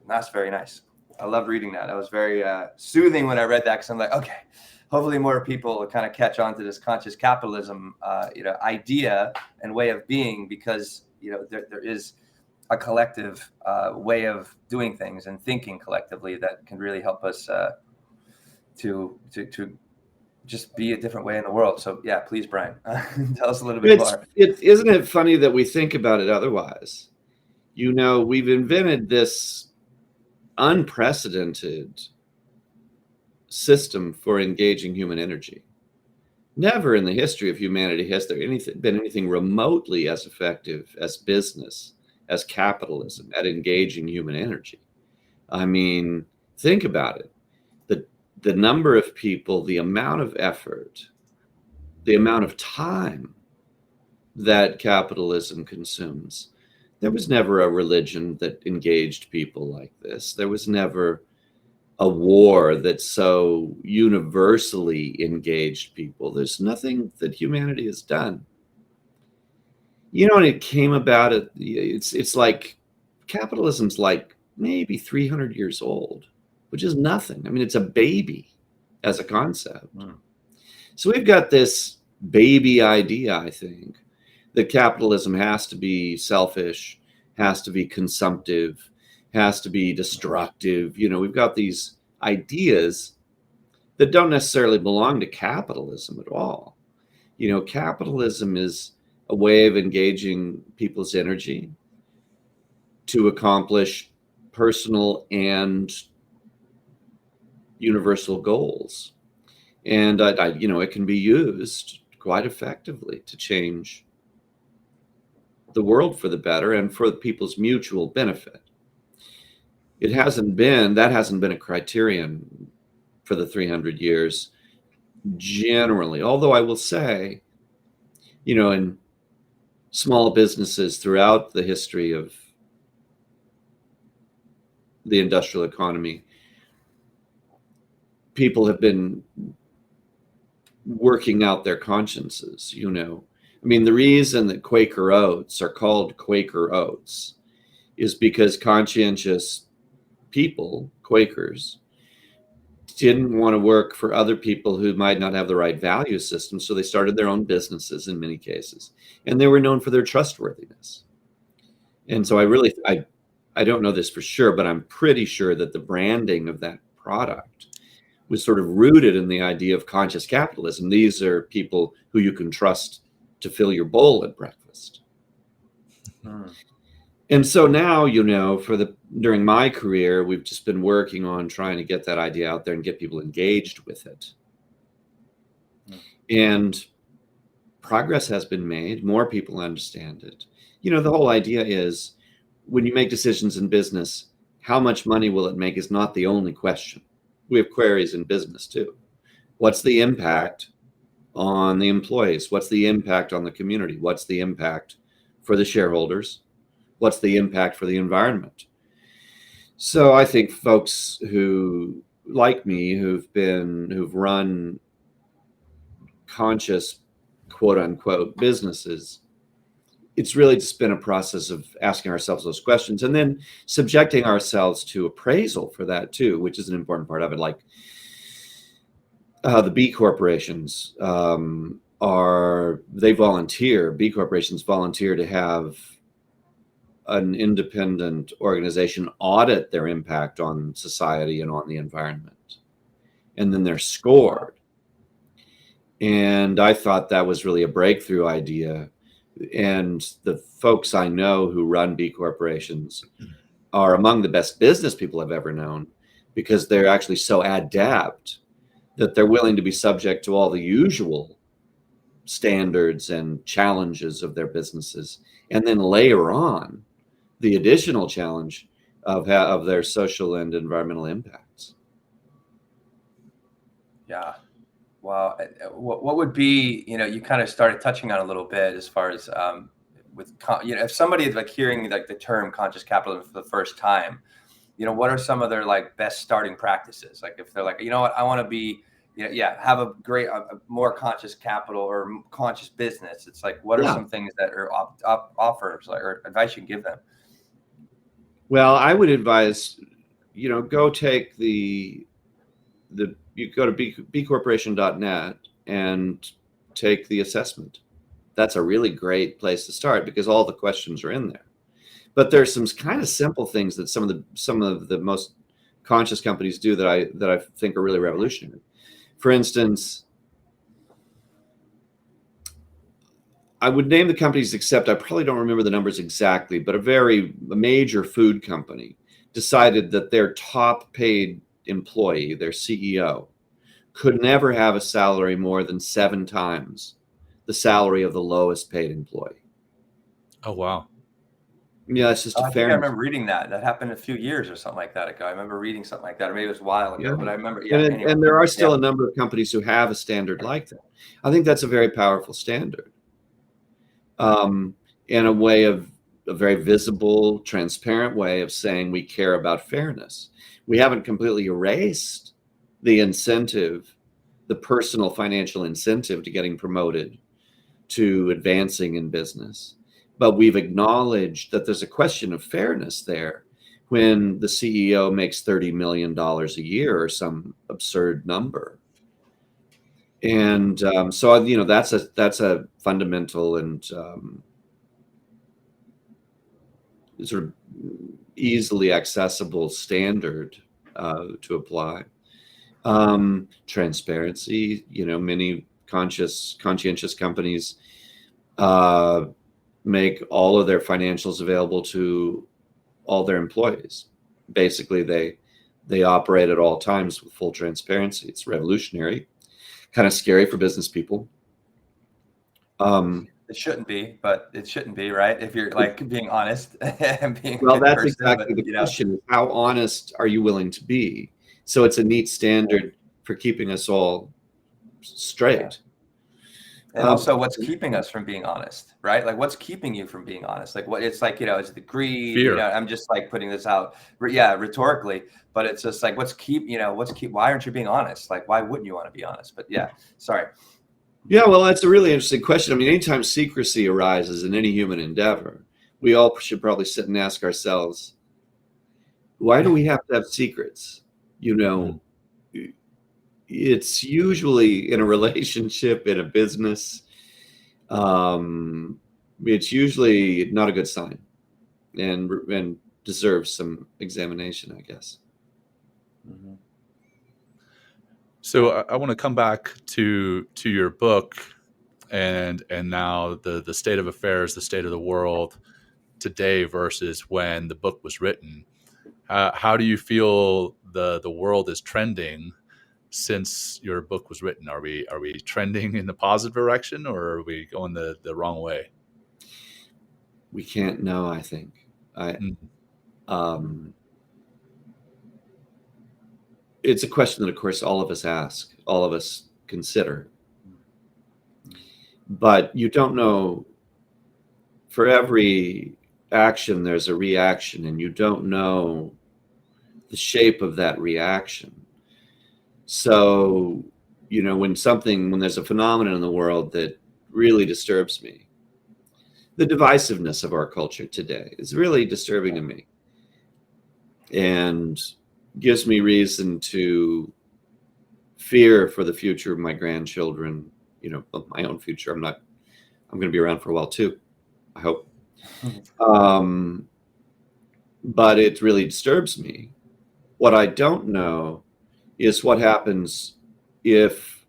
[SPEAKER 4] And that's very nice. I love reading that. That was very soothing when I read that, because I'm like, okay, hopefully more people will kind of catch on to this conscious capitalism, idea and way of being, because there is a collective way of doing things and thinking collectively that can really help us to just be a different way in the world. So yeah, please, Bryan, tell us a little bit more.
[SPEAKER 3] Isn't it funny that we think about it otherwise? We've invented this unprecedented system for engaging human energy. Never in the history of humanity has there been anything remotely as effective as business, as capitalism, at engaging human energy. I mean, think about it. The number of people, the amount of effort, the amount of time that capitalism consumes. There was never a religion that engaged people like this. There was never a war that so universally engaged people. There's nothing that humanity has done. And it came about, it's like capitalism's like maybe 300 years old, which is nothing. I mean, it's a baby as a concept. So we've got this baby idea, I think, that capitalism has to be selfish, has to be consumptive, has to be destructive. We've got these ideas that don't necessarily belong to capitalism at all. Capitalism is a way of engaging people's energy to accomplish personal and universal goals. And it can be used quite effectively to change the world for the better and for people's mutual benefit. That hasn't been a criterion for the 300 years generally. Although I will say, in small businesses throughout the history of the industrial economy, people have been working out their consciences. I mean, the reason that Quaker oats are called Quaker oats is because conscientious people, Quakers, didn't want to work for other people who might not have the right value system. So they started their own businesses in many cases, and they were known for their trustworthiness. And so I don't know this for sure, but I'm pretty sure that the branding of that product was sort of rooted in the idea of conscious capitalism. These are people who you can trust to fill your bowl at breakfast. And so now, during my career, we've just been working on trying to get that idea out there and get people engaged with it. And progress has been made. More people understand it. The whole idea is, when you make decisions in business, how much money will it make is not the only question. We have queries in business too. What's the impact on the employees? What's the impact on the community? What's the impact for the shareholders? What's the impact for the environment? So I think folks who, like me, who've run conscious, quote unquote, businesses, it's really just been a process of asking ourselves those questions and then subjecting ourselves to appraisal for that too, which is an important part of it. Like the B corporations B corporations volunteer to have an independent organization audit their impact on society and on the environment. And then they're scored. And I thought that was really a breakthrough idea. And the folks I know who run B corporations are among the best business people I've ever known, because they're actually so adept that they're willing to be subject to all the usual standards and challenges of their businesses, and then layer on the additional challenge of their social and environmental impacts.
[SPEAKER 4] Yeah. Well, what would be, you kind of started touching on a little bit as far as if somebody is like hearing like the term conscious capitalism for the first time, what are some of their like best starting practices? Like if they're like, you know what, I want to be, have a great, more conscious capital or conscious business. It's like, what are some things that are offers like, or advice you can give them?
[SPEAKER 3] Well, I would advise, go take you go to bcorporation.net and take the assessment. That's a really great place to start because all the questions are in there. But there's some kind of simple things that some of the most conscious companies do that I think are really revolutionary. For instance, I would name the companies, except I probably don't remember the numbers exactly, but a major food company decided that their top paid employee, their CEO, could never have a salary more than 7 times the salary of the lowest paid employee.
[SPEAKER 2] Oh, wow.
[SPEAKER 3] Yeah, it's just
[SPEAKER 4] I think I remember reading that. That happened a few years or something like that ago. I remember reading something like that, or maybe it was a while ago, but I remember. Yeah, anyway.
[SPEAKER 3] And there are still a number of companies who have a standard like that. I think that's a very powerful standard. And a very visible, transparent way of saying we care about fairness. We haven't completely erased the incentive, the personal financial incentive to getting promoted, to advancing in business. But we've acknowledged that there's a question of fairness there when the CEO makes $30 million a year or some absurd number. And so, that's a fundamental and sort of easily accessible standard to apply. Transparency, many conscientious companies make all of their financials available to all their employees. Basically, they operate at all times with full transparency. It's revolutionary, kind of scary for business people.
[SPEAKER 4] It shouldn't be, but it shouldn't be, right? If you're like being honest and being
[SPEAKER 3] that's exactly the question. How honest are you willing to be? So it's a neat standard for keeping us all straight.
[SPEAKER 4] Yeah. And also what's keeping us from being honest, right? Like what's keeping you from being honest? Like what it's like, is it the greed?
[SPEAKER 2] Fear.
[SPEAKER 4] I'm just like putting this out, rhetorically, but it's just like, why aren't you being honest? Like, why wouldn't you want to be honest? But sorry.
[SPEAKER 3] Yeah, well, that's a really interesting question. I mean, anytime secrecy arises in any human endeavor, we all should probably sit and ask ourselves, why do we have to have secrets? It's usually in a relationship, in a business. It's usually not a good sign and deserves some examination, I guess.
[SPEAKER 4] Mm-hmm.
[SPEAKER 2] So I want to come back to your book and now the state of affairs, the state of the world today versus when the book was written. How do you feel the world is trending since your book was written? Are we trending in the positive direction, or are we going the wrong way?
[SPEAKER 3] We can't know, I think. It's a question that, of course, all of us ask, all of us consider. But you don't know. For every action, there's a reaction, and you don't know the shape of that reaction. So, when there's a phenomenon in the world that really disturbs me, the divisiveness of our culture today is really disturbing to me and gives me reason to fear for the future of my grandchildren, my own future. I'm going to be around for a while too, I hope. But it really disturbs me. What I don't know is what happens if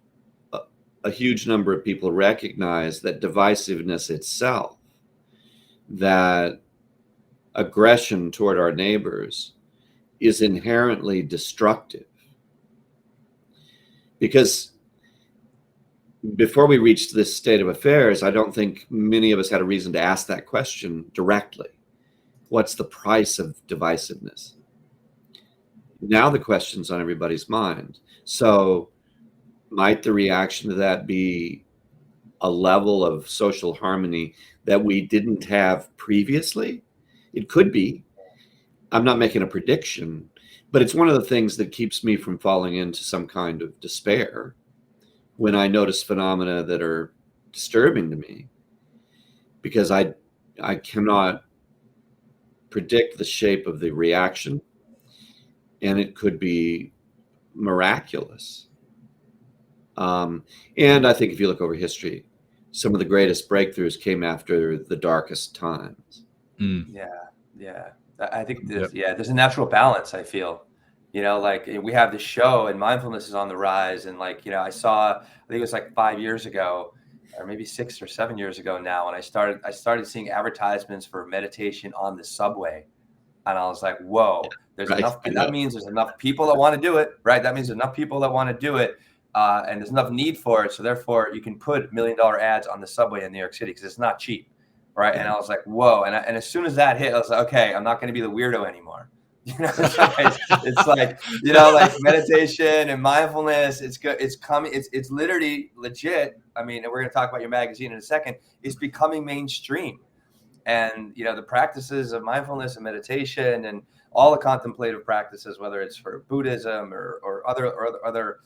[SPEAKER 3] a huge number of people recognize that divisiveness itself, that aggression toward our neighbors, is inherently destructive. Because before we reached this state of affairs, I don't think many of us had a reason to ask that question directly. What's the price of divisiveness? Now the question's on everybody's mind. So might the reaction to that be a level of social harmony that we didn't have previously? It could be. I'm not making a prediction, but it's one of the things that keeps me from falling into some kind of despair when I notice phenomena that are disturbing to me, because I cannot predict the shape of the reaction, and it could be miraculous. And I think if you look over history, some of the greatest breakthroughs came after the darkest times.
[SPEAKER 4] Yeah. I think there's a natural balance, I feel. Like we have this show and mindfulness is on the rise. And like, I think it was like 5 years ago or maybe 6 or 7 years ago now. And I started seeing advertisements for meditation on the subway. And I was like, whoa, there's enough. And that means there's enough people that want to do it, right? That means there's enough people that want to do it. And there's enough need for it. So therefore you can put $1 million ads on the subway in New York City because it's not cheap. Right. And I was like, whoa. And as soon as that hit, I was like, okay, I'm not going to be the weirdo anymore. It's like, like meditation and mindfulness. It's good. It's coming. It's literally legit. I mean, and we're going to talk about your magazine in a second. It's becoming mainstream. And, the practices of mindfulness and meditation and all the contemplative practices, whether it's for Buddhism or other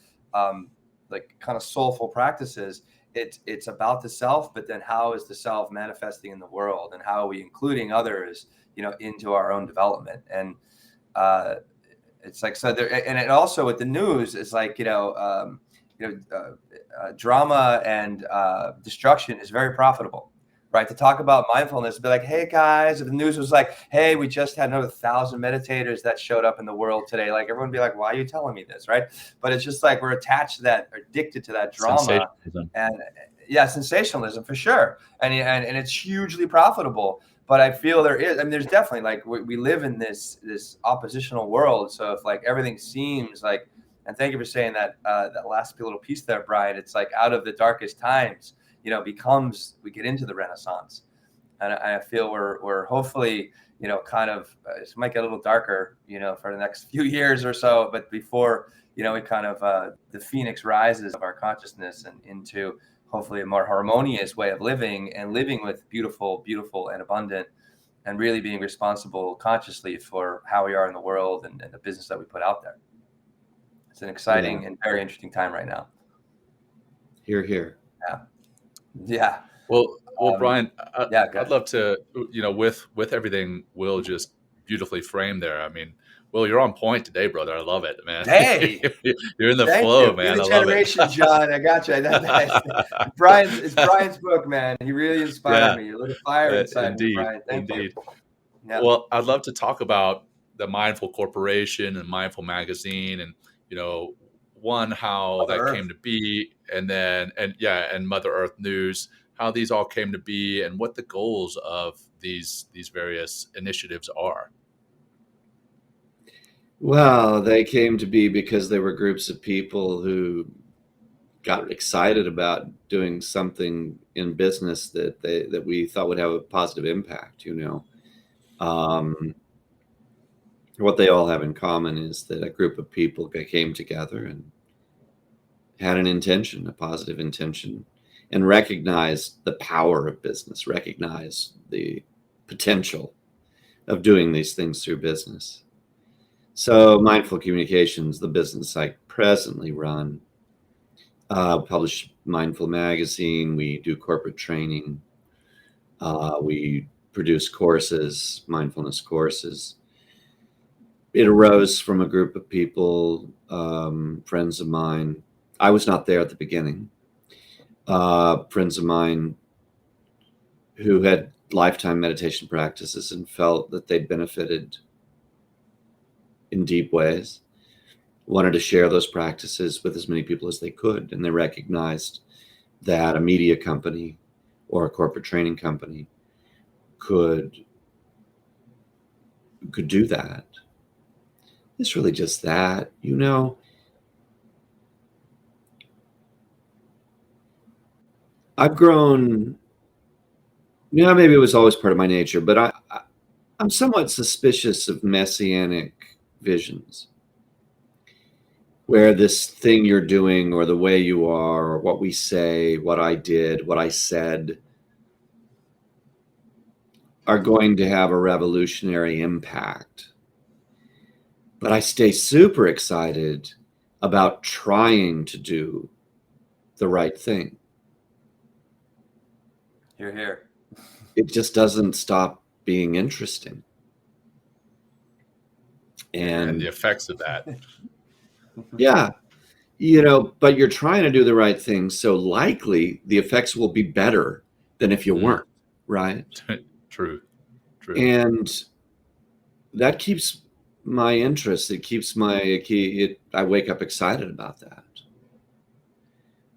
[SPEAKER 4] like kind of soulful practices, it's about the self, but then how is the self manifesting in the world, and how are we including others, into our own development? And it's like, so there, and it also with the news is like, drama and destruction is very profitable, right? To talk about mindfulness, be like, hey guys, if the news was like, hey, we just had another 1,000 meditators that showed up in the world today, like everyone would be like, why are you telling me this, right? But it's just like we're attached to that, addicted to that drama, and sensationalism for sure, and it's hugely profitable. But I feel there's definitely like we live in this oppositional world. So if like everything seems like, and thank you for saying that last little piece there, Bryan. It's like out of the darkest times, we get into the Renaissance, and I feel we're hopefully, kind of it might get a little darker, for the next few years or so, but before, we kind of the phoenix rises of our consciousness and into hopefully a more harmonious way of living, and living with beautiful and abundant, and really being responsible consciously for how we are in the world and the business that we put out there. It's an exciting and very interesting time right now.
[SPEAKER 3] Hear, hear.
[SPEAKER 4] Yeah.
[SPEAKER 2] Well, Bryan, I'd love to, with everything Will just beautifully framed there. I mean, Will, you're on point today, brother. I love it, man.
[SPEAKER 4] Hey,
[SPEAKER 2] you're in the flow, man.
[SPEAKER 4] You're the generation, John. I got you. It's Bryan's book, man. He really inspired me. You lit a fire inside me, Bryan. Thank you. Yeah.
[SPEAKER 2] Well, I'd love to talk about the Mindful Corporation and Mindful Magazine, and one, how
[SPEAKER 4] Mother
[SPEAKER 2] that
[SPEAKER 4] Earth
[SPEAKER 2] came to be, and then and Mother Earth News, how these all came to be, and what the goals of these various initiatives are.
[SPEAKER 3] Well, they came to be because there were groups of people who got excited about doing something in business that we thought would have a positive impact. What they all have in common is that a group of people came together and had an intention, a positive intention, and recognized the power of business, recognized the potential of doing these things through business. So Mindful Communications, the business I presently run, publish Mindful Magazine. We do corporate training. We produce courses, mindfulness courses. It arose from a group of people, friends of mine. I was not there at the beginning. Friends of mine who had lifetime meditation practices and felt that they'd benefited in deep ways, wanted to share those practices with as many people as they could. And they recognized that a media company or a corporate training company could do that. It's really just that, I've grown. Yeah, maybe it was always part of my nature, but I'm somewhat suspicious of messianic visions, where this thing you're doing or the way you are or what we say, what I did, what I said are going to have a revolutionary impact. But I stay super excited about trying to do the right thing.
[SPEAKER 4] You're here.
[SPEAKER 3] It just doesn't stop being interesting.
[SPEAKER 2] And the effects of that.
[SPEAKER 3] Yeah. But you're trying to do the right thing. So likely the effects will be better than if you weren't, right?
[SPEAKER 2] True.
[SPEAKER 3] And that keeps my interest. It keeps I wake up excited about that.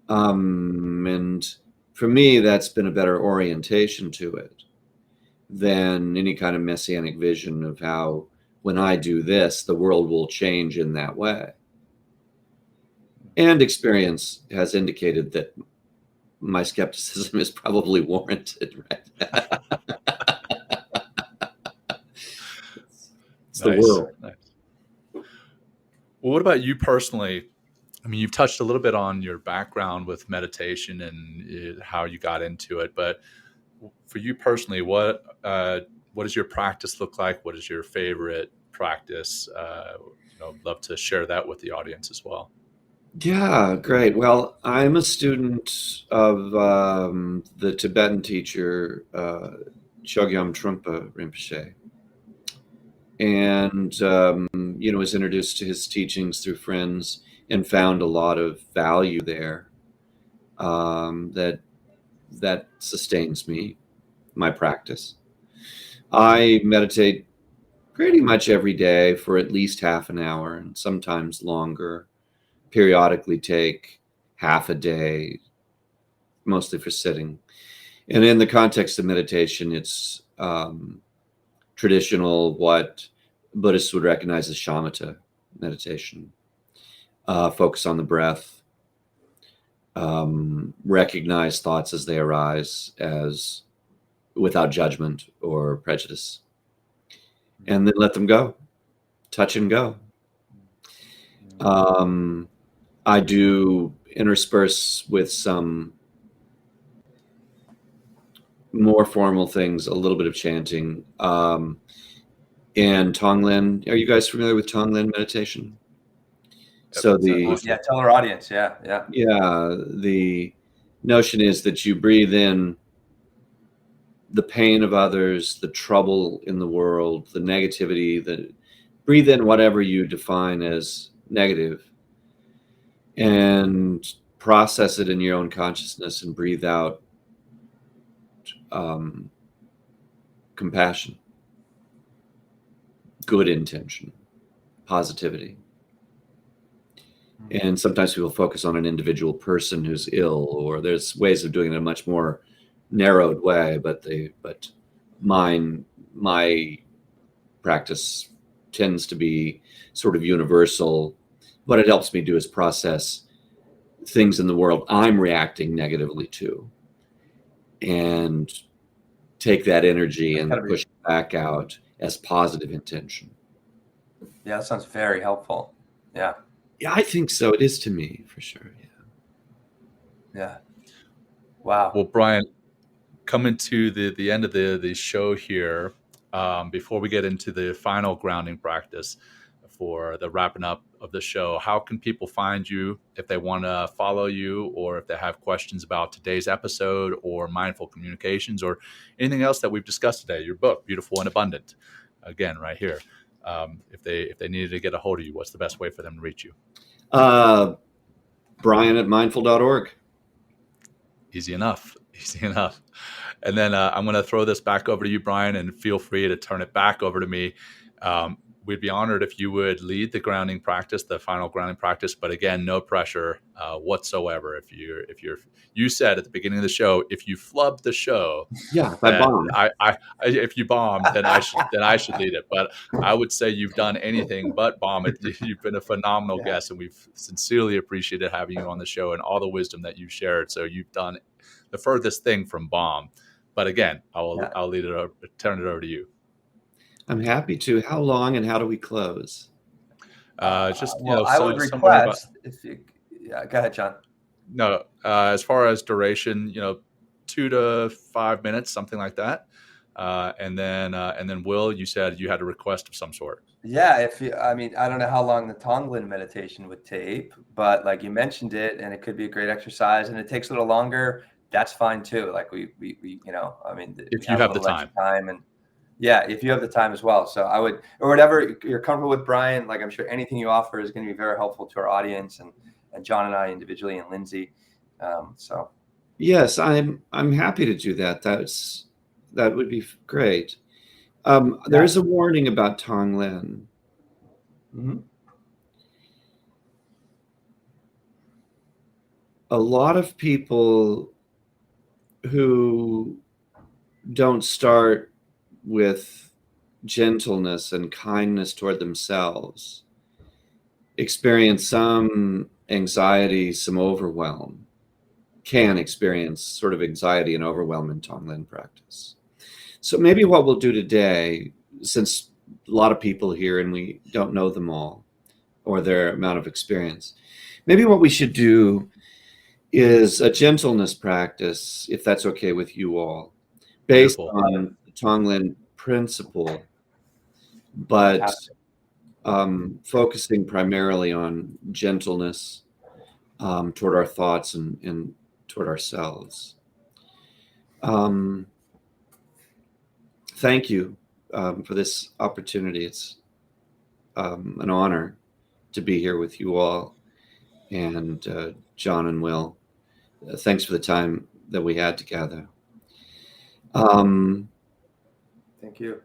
[SPEAKER 3] And for me, that's been a better orientation to it than any kind of messianic vision of how, when I do this, the world will change in that way. And experience has indicated that my skepticism is probably warranted, right? It's nice. The world.
[SPEAKER 2] Nice. Well, what about you personally? I mean, you've touched a little bit on your background with meditation and how you got into it, but for you personally, what does your practice look like? What is your favorite practice? Love to share that with the audience as well.
[SPEAKER 3] Yeah, great. Well, I'm a student of the Tibetan teacher, Chogyam Trungpa Rinpoche. And, was introduced to his teachings through friends and found a lot of value there that sustains me, my practice. I meditate pretty much every day for at least half an hour and sometimes longer. Periodically take half a day, mostly for sitting. And in the context of meditation, it's traditional, what Buddhists would recognize as shamatha meditation. Focus on the breath, recognize thoughts as they arise, as without judgment or prejudice, and then let them go, touch and go. I do intersperse with some more formal things, a little bit of chanting. And Tonglen, are you guys familiar with Tonglen meditation? So
[SPEAKER 4] tell our audience. Yeah.
[SPEAKER 3] The notion is that you breathe in the pain of others, the trouble in the world, the negativity, breathe in whatever you define as negative, and process it in your own consciousness and breathe out compassion, good intention, positivity. And sometimes people focus on an individual person who's ill, or there's ways of doing it in a much more narrowed way, but my practice tends to be sort of universal. What it helps me do is process things in the world I'm reacting negatively to, and take that energy and push it back out as positive intention.
[SPEAKER 4] Yeah, that sounds very helpful. Yeah.
[SPEAKER 3] Yeah, I think so. It is to me, for sure.
[SPEAKER 4] Yeah. Wow.
[SPEAKER 2] Well, Bryan, coming to the end of the show here, before we get into the final grounding practice for the wrapping up of the show, how can people find you if they want to follow you, or if they have questions about today's episode or mindful communications or anything else that we've discussed today? Your book, Beautiful and Abundant, again, right here. If they needed to get a hold of you, what's the best way for them to reach you?
[SPEAKER 3] Bryan@mindful.org.
[SPEAKER 2] Easy enough. And then I'm going to throw this back over to you, Bryan, and feel free to turn it back over to me. We'd be honored if you would lead the grounding practice, the final grounding practice. But again, no pressure whatsoever. You said at the beginning of the show, if you flubbed the show,
[SPEAKER 3] if I bombed.
[SPEAKER 2] If you bombed, then I should lead it. But I would say you've done anything but bomb it. You've been a phenomenal guest, and we've sincerely appreciated having you on the show and all the wisdom that you've shared. So you've done the furthest thing from bomb. But again,
[SPEAKER 4] Yeah.
[SPEAKER 2] I'll turn it over to you.
[SPEAKER 3] I'm happy to. How long and how do we close?
[SPEAKER 4] Well, I would request if you. Yeah, go ahead, John.
[SPEAKER 2] No, as far as duration, 2 to 5 minutes, something like that. And then Will, you said you had a request of some sort.
[SPEAKER 4] Yeah, I don't know how long the Tonglen meditation would take, but like you mentioned it, and it could be a great exercise, and it takes a little longer. That's fine too. Like we
[SPEAKER 2] If you have the time.
[SPEAKER 4] And yeah, if you have the time as well. So I would, or whatever you're comfortable with, Bryan. Like I'm sure anything you offer is going to be very helpful to our audience, and John and I individually, and Lindsay. So
[SPEAKER 3] yes, I'm happy to do that. That would be great. There is a warning about Tonglen.
[SPEAKER 4] Mm-hmm.
[SPEAKER 3] A lot of people who don't start with gentleness and kindness toward themselves experience some anxiety, some overwhelm, can experience sort of anxiety and overwhelm in Tonglen practice. So maybe what we'll do today, since a lot of people here and we don't know them all or their amount of experience, maybe what we should do is a gentleness practice, if that's okay with you all, based on the Tonglen principle, but focusing primarily on gentleness toward our thoughts and toward ourselves. Thank you for this opportunity. It's an honor to be here with you all, and John and Will. Thanks for the time that we had together.
[SPEAKER 4] Thank you.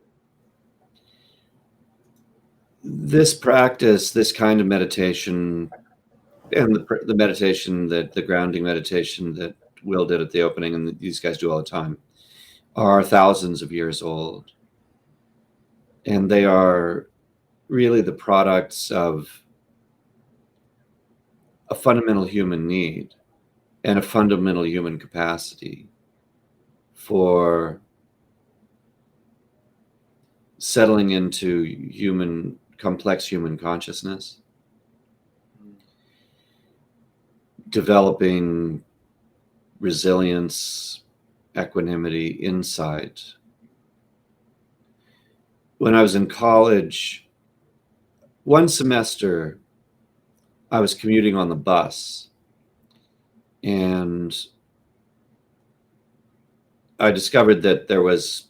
[SPEAKER 3] This practice, this kind of meditation, and the meditation the grounding meditation that Will did at the opening, and these guys do all the time, are thousands of years old. And they are really the products of a fundamental human need and a fundamental human capacity for settling into complex human consciousness, developing resilience, equanimity, insight. When I was in college, one semester, I was commuting on the bus, and I discovered that there was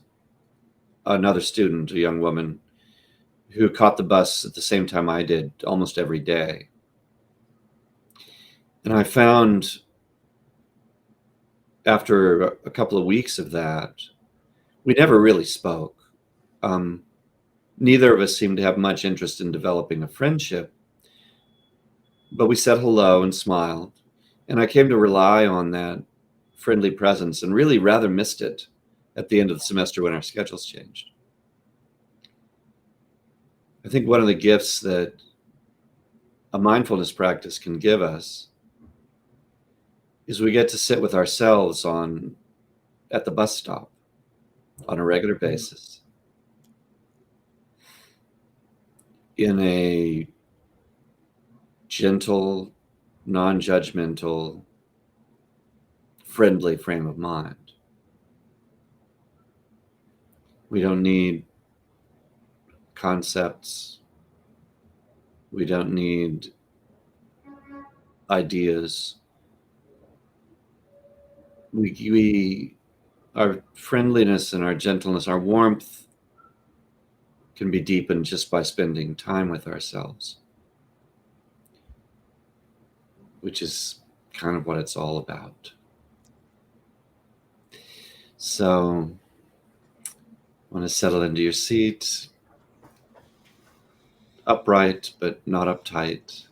[SPEAKER 3] another student, a young woman, who caught the bus at the same time I did almost every day. And I found after a couple of weeks of that, we never really spoke. Neither of us seemed to have much interest in developing a friendship, but we said hello and smiled. And I came to rely on that friendly presence and really rather missed it at the end of the semester when our schedules changed. I think one of the gifts that a mindfulness practice can give us is we get to sit with ourselves at the bus stop on a regular basis in a gentle, non-judgmental, friendly frame of mind. We don't need concepts. We don't need ideas. Our friendliness and our gentleness, our warmth can be deepened just by spending time with ourselves, which is kind of what it's all about. So, want to settle into your seat, upright but not uptight.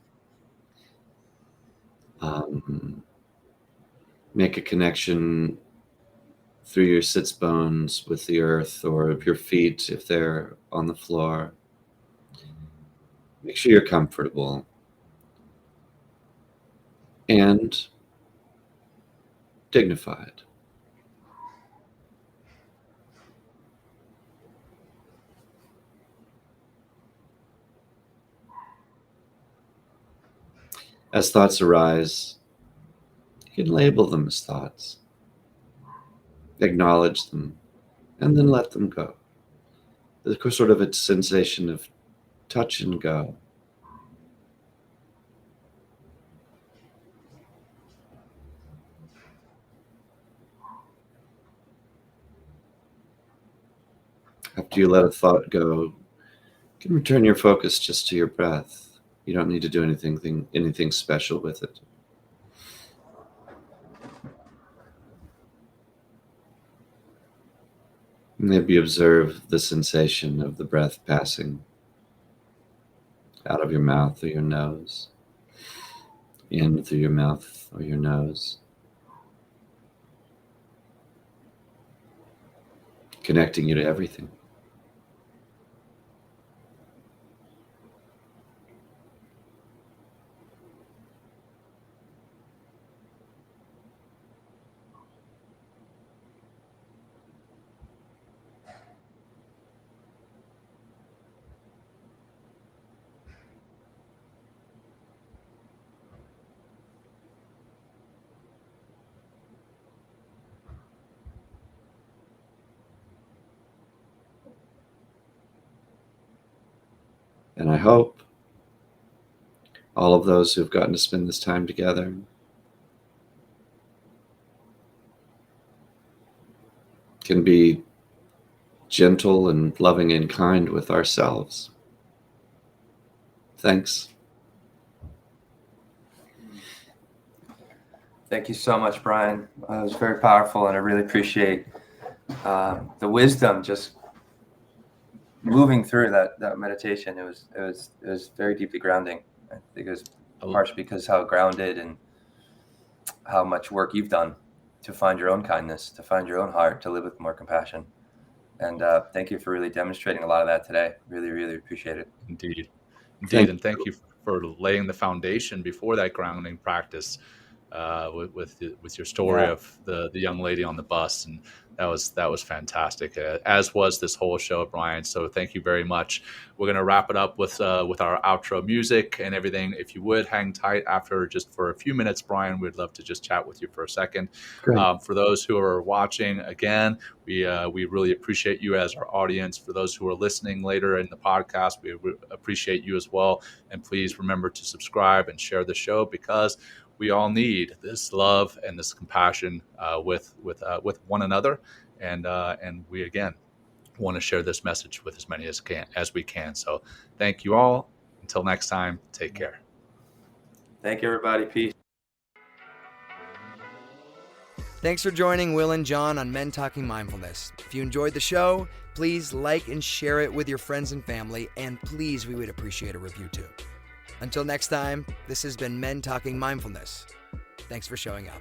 [SPEAKER 3] Make a connection through your sits bones with the earth, or your feet if they're on the floor. Make sure you're comfortable and dignified. As thoughts arise, you can label them as thoughts, acknowledge them, and then let them go. There's sort of a sensation of touch and go. After you let a thought go, you can return your focus just to your breath. You don't need to do anything special with it. Maybe observe the sensation of the breath passing out of your mouth or your nose, in through your mouth or your nose, connecting you to everything. And I hope all of those who've gotten to spend this time together can be gentle and loving and kind with ourselves. Thanks.
[SPEAKER 4] Thank you so much, Bryan. It was very powerful, and I really appreciate the wisdom just moving through that meditation. It was very deeply grounding. I think it was partially because how grounded and how much work you've done to find your own kindness, to find your own heart, to live with more compassion. And thank you for really demonstrating a lot of that today. Really, really appreciate it.
[SPEAKER 2] Indeed. And thank you for laying the foundation before that grounding practice with your story of the young lady on the bus, and that was fantastic, as was this whole show, Bryan. So thank you very much. We're going to wrap it up with our outro music and everything. If you would hang tight after just for a few minutes, Bryan, we'd love to just chat with you for a second. For those who are watching, again, we really appreciate you as our audience. For those who are listening later in the podcast, we appreciate you as well. And please remember to subscribe and share the show, because we all need this love and this compassion with one another, and we again want to share this message with as many as we can. So thank you all. Until next time, take care.
[SPEAKER 4] Thank you, everybody. Peace.
[SPEAKER 1] Thanks for joining Will and Jon on Men Talking Mindfulness. If you enjoyed the show, please like and share it with your friends and family, and please, we would appreciate a review too. Until next time, this has been Men Talking Mindfulness. Thanks for showing up.